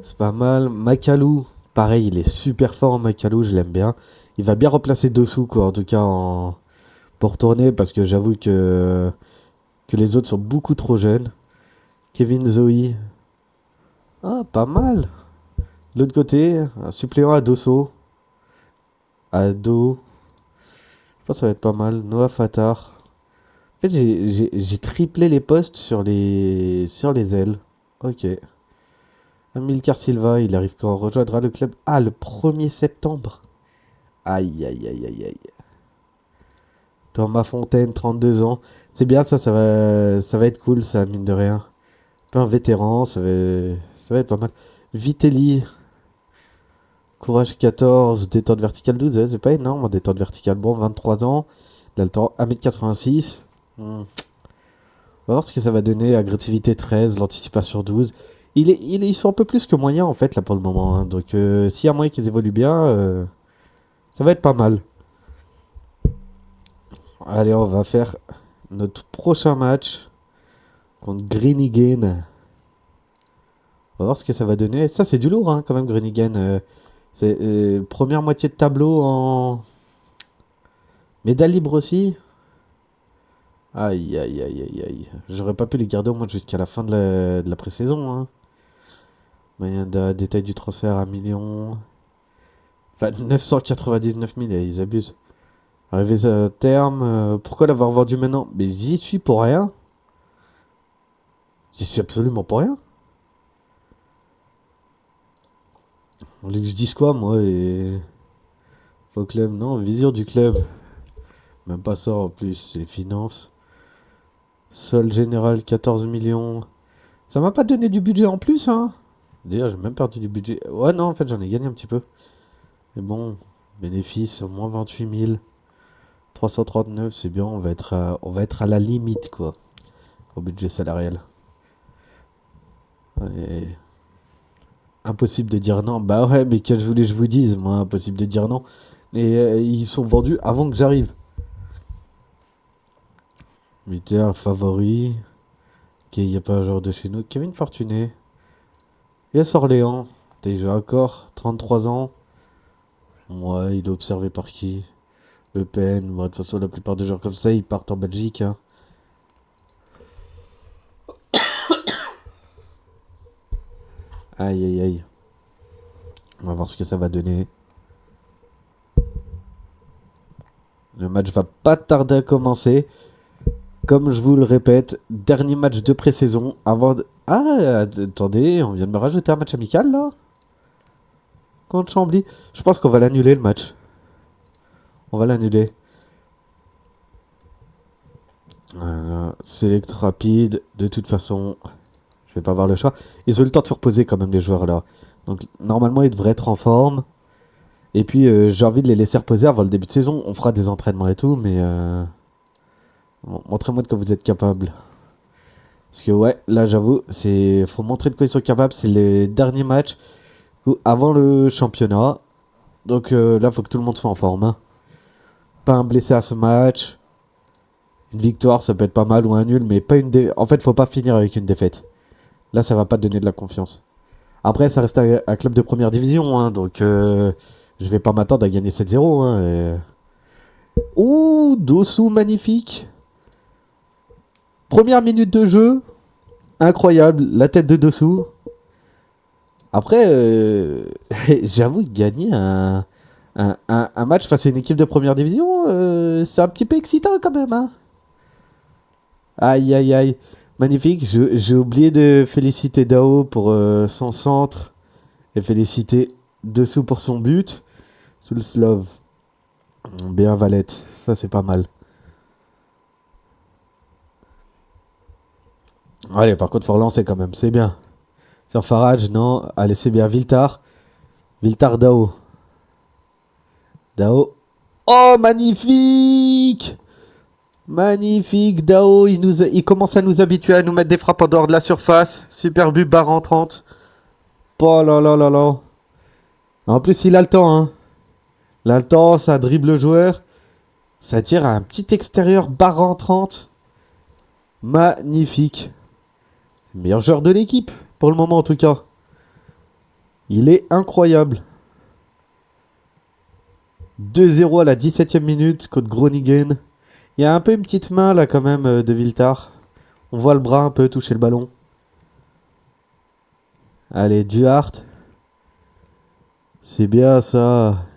C'est pas mal. Makalou, pareil, il est super fort. Makalou, je l'aime bien. Il va bien remplacer Dessous, quoi. En tout cas, pour tourner, parce que j'avoue que les autres sont beaucoup trop jeunes. Kevin Zoe. Ah, pas mal. De l'autre côté, un suppléant à Dosso. À Do. Je pense que ça va être pas mal. Noah Fatar. En fait, j'ai triplé les postes sur les ailes. Ok. Amilcar Silva, il arrive quand on rejoindra le club. Ah, le 1er septembre. Aïe, aïe, aïe, aïe, aïe. Thomas Fontaine, 32 ans. C'est bien, ça va être cool, ça, mine de rien. Un peu un vétéran, ça va être pas mal. Vitelli, courage 14, détente verticale 12, c'est pas énorme, hein, détente verticale. Bon, 23 ans, il a le temps 1m86. On va voir ce que ça va donner. Agressivité 13, l'anticipation 12. Ils sont un peu plus que moyens en fait là pour le moment, hein. Donc s'il y a moyen qu'ils évoluent bien, ça va être pas mal. Allez, on va faire notre prochain match contre Groningen. On va voir ce que ça va donner. Ça c'est du lourd hein, quand même Groningen. C'est première moitié de tableau en médaille libre aussi. Aïe aïe aïe aïe aïe. J'aurais pas pu les garder au moins jusqu'à la fin de la pré-saison, hein. Moyen de détail du transfert à 1 million. Enfin, 999 000, ils abusent. Arrivé à terme, pourquoi l'avoir vendu maintenant? Mais j'y suis pour rien. J'y suis absolument pour rien. On voulait que je dise quoi, moi, et... Au club, non, vision du club. Même pas ça, en plus, c'est finance. Sol général, 14 millions. Ça m'a pas donné du budget en plus, hein. D'ailleurs, j'ai même perdu du budget. Ouais, non, en fait, j'en ai gagné un petit peu. Mais bon, bénéfice, au moins 28 000. 339, c'est bien, on va être à la limite, quoi, au budget salarial. Ouais. Impossible de dire non. Bah ouais, mais que je voulais que je vous dise, moi, impossible de dire non. Et ils sont vendus avant que j'arrive. Militaire, favori. Ok, il n'y a pas un joueur de chez nous. Kevin Fortuné. Yes, Orléans. Déjà encore, 33 ans. Ouais, il est observé par qui? Le Pen. Bon, de toute façon, la plupart des joueurs comme ça, ils partent en Belgique, hein. Aïe, aïe, aïe. On va voir ce que ça va donner. Le match va pas tarder à commencer. Comme je vous le répète, dernier match de pré-saison avant de... Ah, attendez, on vient de me rajouter un match amical là contre Chambly. Je pense qu'on va l'annuler le match. On va l'annuler. Voilà, select rapide. De toute façon, je vais pas avoir le choix. Ils ont eu le temps de se reposer quand même les joueurs là. Donc normalement ils devraient être en forme. Et puis j'ai envie de les laisser reposer avant le début de saison. On fera des entraînements et tout, mais montrez-moi de quoi vous êtes capable. Parce que ouais, là j'avoue, faut montrer de quoi ils sont capables. C'est les derniers matchs avant le championnat. Donc là, faut que tout le monde soit en forme, hein. Pas un blessé à ce match. Une victoire, ça peut être pas mal ou un nul, mais pas une En fait, faut pas finir avec une défaite. Là, ça va pas te donner de la confiance. Après, ça reste un club de première division, hein, donc je vais pas m'attendre à gagner 7-0, hein. Ouh, Dossou, magnifique. Première minute de jeu, incroyable. La tête de Dossou. Après, j'avoue que gagner un match face à une équipe de première division, c'est un petit peu excitant quand même. Hein. Aïe, aïe, aïe. Magnifique. J'ai oublié de féliciter Dao pour son centre et féliciter Dessous pour son but. Sous le slove. Bien Valette. Ça, c'est pas mal. Allez, par contre, faut relancer quand même. C'est bien. Sur Farage, non. Allez, c'est bien. Viltar. Viltar Dao. Dao. Oh, magnifique! Magnifique, Dao, il commence à nous habituer à nous mettre des frappes en dehors de la surface. Super but, barre en 30. Oh là là là là. En plus, il a le temps, hein. Il a le temps, ça dribble le joueur. Ça tire à un petit extérieur, barre en 30. Magnifique. Meilleur joueur de l'équipe, pour le moment en tout cas. Il est incroyable. 2-0 à la 17e minute contre Groningen. Il y a un peu une petite main là quand même de Viltar. On voit le bras un peu toucher le ballon. Allez, Duhart. C'est bien ça.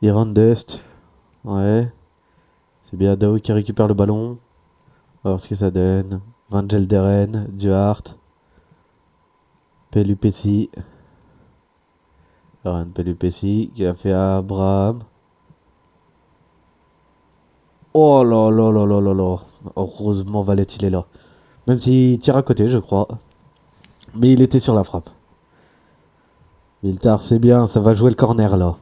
Irandest. Ouais. C'est bien Dao qui récupère le ballon. On va voir ce que ça donne. Van Gelderen. Duhart. Pelupessi. Aaron Pelupessi qui a fait à Abraham. Oh là là là là là là. Heureusement Valette il est là. Même s'il tire à côté je crois. Mais il était sur la frappe. Viltar c'est bien, ça va jouer le corner là.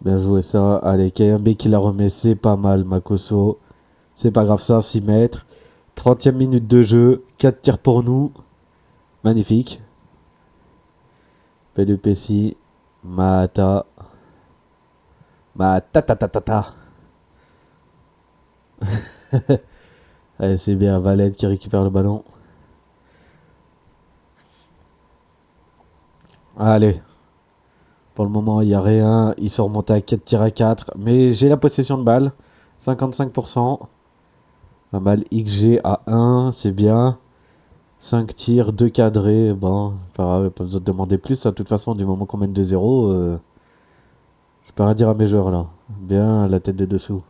Bien joué ça. Allez, KMB qui la remet, c'est pas mal Makoso. C'est pas grave ça, 6 mètres. 30e minute de jeu, 4 tirs pour nous. Magnifique. Pelupessi. Mata. Mata ta ta ta ta. Allez, c'est bien Valette qui récupère le ballon. Allez. Pour le moment, il n'y a rien. Ils sont remontés à 4 tirs à 4. Mais j'ai la possession de balle. 55%. Pas mal. XG à 1. C'est bien. 5 tirs, 2 cadrés. Bon, pas besoin de demander plus. De toute façon, du moment qu'on mène 2-0, je peux rien dire à mes joueurs là. Bien, la tête de dessous.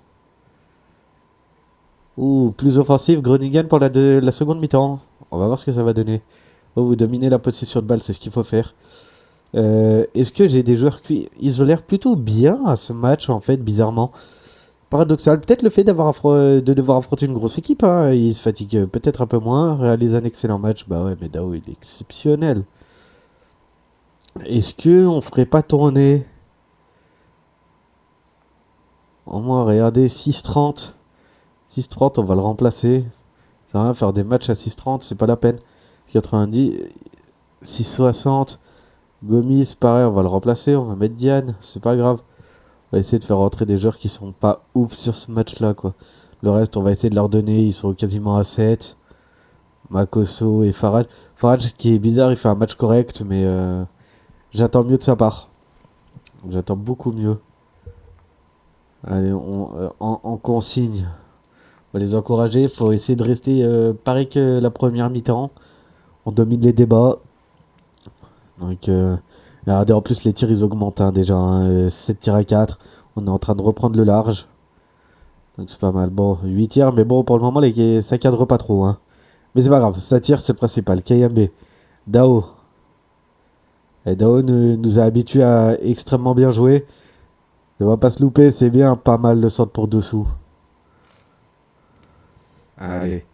Ouh, plus offensif. Groningen pour la seconde mi-temps. On va voir ce que ça va donner. Oh, vous dominez la possession de balle. C'est ce qu'il faut faire. Est-ce que j'ai des joueurs qui... Ils ont l'air plutôt bien à ce match, en fait, bizarrement. Paradoxal. Peut-être le fait de devoir affronter une grosse équipe. Hein. Ils se fatiguent peut-être un peu moins. Réalise un excellent match. Bah ouais, mais Dao, il est exceptionnel. Est-ce que on ferait pas tourner? Au moins, regardez, 6-30. 6-30, on va le remplacer. Ça va faire des matchs à 6-30, c'est pas la peine. 90, 6-60. Gomis, pareil, on va le remplacer. On va mettre Diane, c'est pas grave. On va essayer de faire rentrer des joueurs qui sont pas ouf sur ce match-là, quoi. Le reste, on va essayer de leur donner. Ils sont quasiment à 7. Makoso et Farad. Farad, ce qui est bizarre, il fait un match correct, mais j'attends mieux de sa part. J'attends beaucoup mieux. Allez, on consigne. On va les encourager. Il faut essayer de rester pareil que la première mi-temps. On domine les débats. Donc, regardez, en plus, les tirs, ils augmentent hein, déjà. Hein, 7 tirs à 4. On est en train de reprendre le large. Donc, c'est pas mal. Bon, 8 tirs, mais bon, pour le moment, ça cadre pas trop. Hein. Mais c'est pas grave, ça tire, c'est le principal. KMB. Dao. Et Dao nous a habitués à extrêmement bien jouer. On va pas se louper, c'est bien. Pas mal le centre pour dessous. Allez.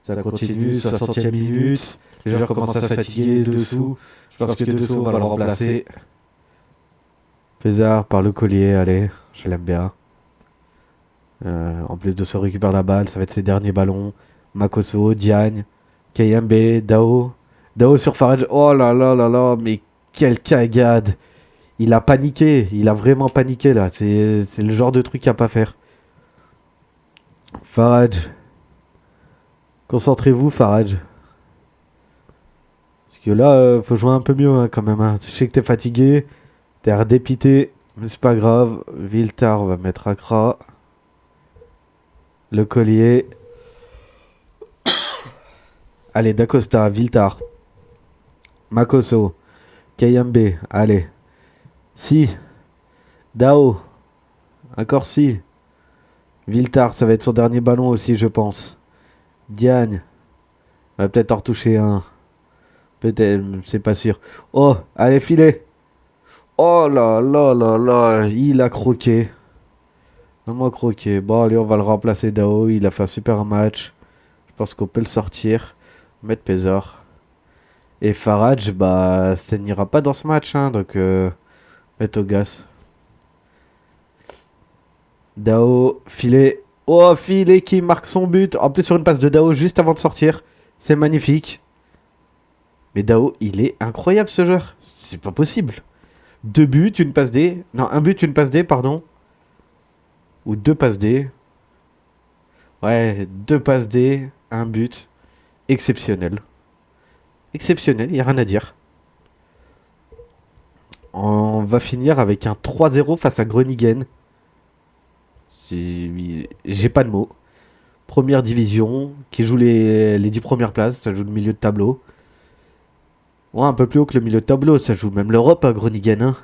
Ça continue, 60e minute. Les joueurs commencent à se fatiguer dessous. Je pense que dessous, on va le remplacer. Pézard par le collier, allez. Je l'aime bien. En plus de se récupérer la balle, ça va être ses derniers ballons. Makoso, Diagne, KMB, Dao. Dao sur Farage. Oh là là là là, mais quelle cagade. Il a paniqué, il a vraiment paniqué là. C'est le genre de truc à pas faire. Farage. Concentrez-vous, Farage. Parce que là, faut jouer un peu mieux hein, quand même. Hein. Je sais que t'es fatigué, t'es redépité, mais c'est pas grave. Viltar, on va mettre Accra. Le collier. Allez, Dacosta, Viltar, Makoso, Kayambe, allez. Si, Dao, encore si. Viltar, ça va être son dernier ballon aussi, je pense. Diagne, va peut-être en retoucher un. Peut-être, c'est pas sûr. Oh, allez, filet. Oh là là là là, il a croqué. Vraiment croqué. Bon, allez, on va le remplacer Dao. Il a fait un super match. Je pense qu'on peut le sortir. Mettre Pézor. Et Farage, bah, ça n'ira pas dans ce match, hein, donc mettre au gaz. Dao, filet. Oh, filet qui marque son but. En plus, sur une passe de Dao juste avant de sortir. C'est magnifique. Mais Dao, il est incroyable ce joueur. C'est pas possible. Deux buts, une passe D. Non, un but, une passe D, pardon. Ou deux passes D. Ouais, deux passes D, un but. Exceptionnel. Exceptionnel, il n'y a rien à dire. On va finir avec un 3-0 face à Groningen. J'ai pas de mots. Première division, qui joue les 10 premières places, ça joue le milieu de tableau. Ouais, un peu plus haut que le milieu de tableau, ça joue même l'Europe à Groningen, hein.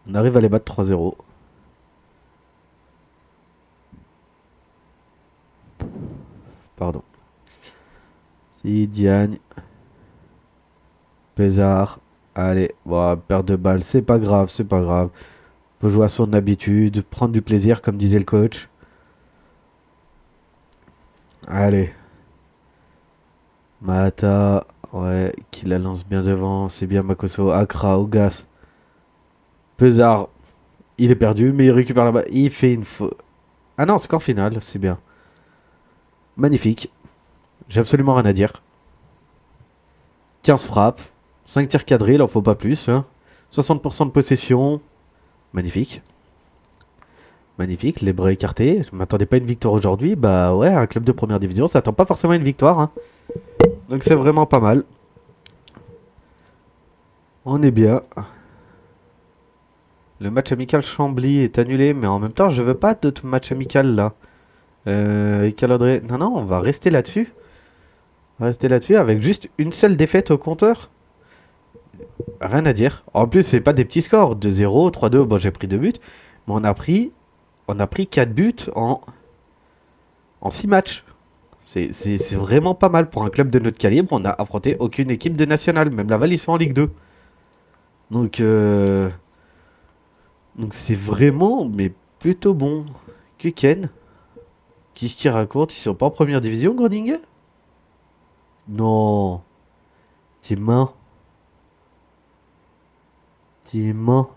On arrive à les battre 3-0. Pardon. Si, Diagne. Pézard. Allez, bon, perte de balle, c'est pas grave, c'est pas grave. Faut jouer à son habitude, prendre du plaisir, comme disait le coach. Allez. Mata, ouais, qui la lance bien devant, c'est bien Makoso. Akra, Ogas. Pézard, il est perdu, mais il récupère la balle. Il fait une faute. Ah non, score final, c'est bien. Magnifique. J'ai absolument rien à dire. 15 frappes, 5 tirs cadrés, il en faut pas plus, hein. 60% de possession. Magnifique. Magnifique, les bras écartés. Je m'attendais pas à une victoire aujourd'hui. Bah ouais, un club de première division, ça attend pas forcément une victoire, hein. Donc c'est vraiment pas mal. On est bien. Le match amical Chambly est annulé, mais en même temps, je veux pas d'autres matchs amical là. Calendrier. Non, non, on va rester là-dessus. On va rester là-dessus avec juste une seule défaite au compteur. Rien à dire. En plus, c'est pas des petits scores. 2-0, 3-2. Bon, j'ai pris 2 buts. Mais on a pris 4 buts en 6 matchs. C'est vraiment pas mal pour un club de notre calibre. On n'a affronté aucune équipe de nationale. Même Laval, ils sont en Ligue 2. Donc, donc c'est vraiment, mais plutôt bon. Kuken, qui se tire à court. Ils sont pas en première division, Groningen? Non. T'es main. T'es main.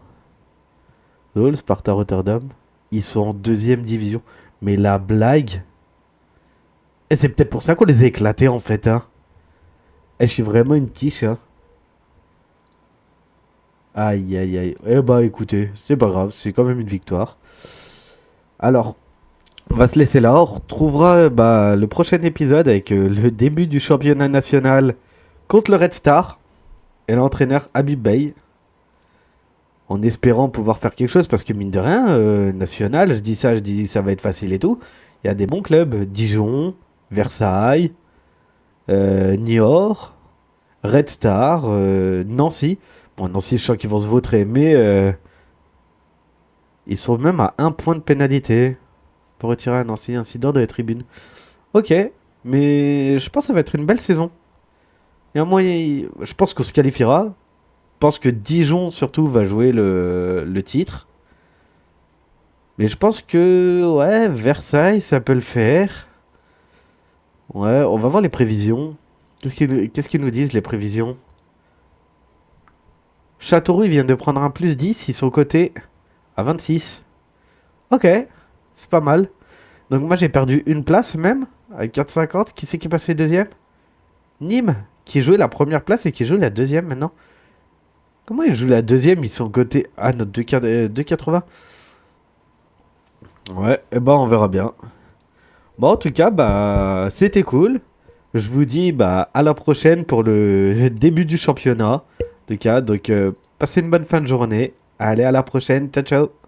Lol, Sparta Rotterdam. Ils sont en deuxième division. Mais la blague. Et c'est peut-être pour ça qu'on les a éclatés en fait, hein. Et je suis vraiment une quiche, hein. Aïe aïe aïe. Eh bah écoutez, c'est pas grave, c'est quand même une victoire. Alors, on va se laisser là. On retrouvera bah, le prochain épisode avec le début du championnat national contre le Red Star et l'entraîneur Habib Bey. En espérant pouvoir faire quelque chose parce que mine de rien, national, je dis ça va être facile et tout. Il y a des bons clubs, Dijon, Versailles, Niort, Red Star, Nancy. Bon, Nancy, je sens qu'ils vont se vautrer, mais ils sont même à un point de pénalité pour retirer un Nancy incident de la tribune. Ok, mais je pense que ça va être une belle saison. Il y a un moyen, je pense qu'on se qualifiera. Je pense que Dijon surtout va jouer le titre. Mais je pense que ouais, Versailles, ça peut le faire. Ouais, on va voir les prévisions. Qu'est-ce qu'ils nous disent les prévisions? Châteauroux, ils viennent de prendre un plus 10, ils sont cotés à 26. Ok, c'est pas mal. Donc moi j'ai perdu une place même, avec 4,50. Qui c'est qui est passé deuxième? Nîmes, qui jouait la première place et qui joue la deuxième maintenant. Comment ils jouent la deuxième? Ils sont cotés à notre 2,80. Ouais, et ben on verra bien. Bon, en tout cas, bah c'était cool. Je vous dis bah à la prochaine pour le début du championnat. En tout cas, donc passez une bonne fin de journée. Allez, à la prochaine. Ciao, ciao.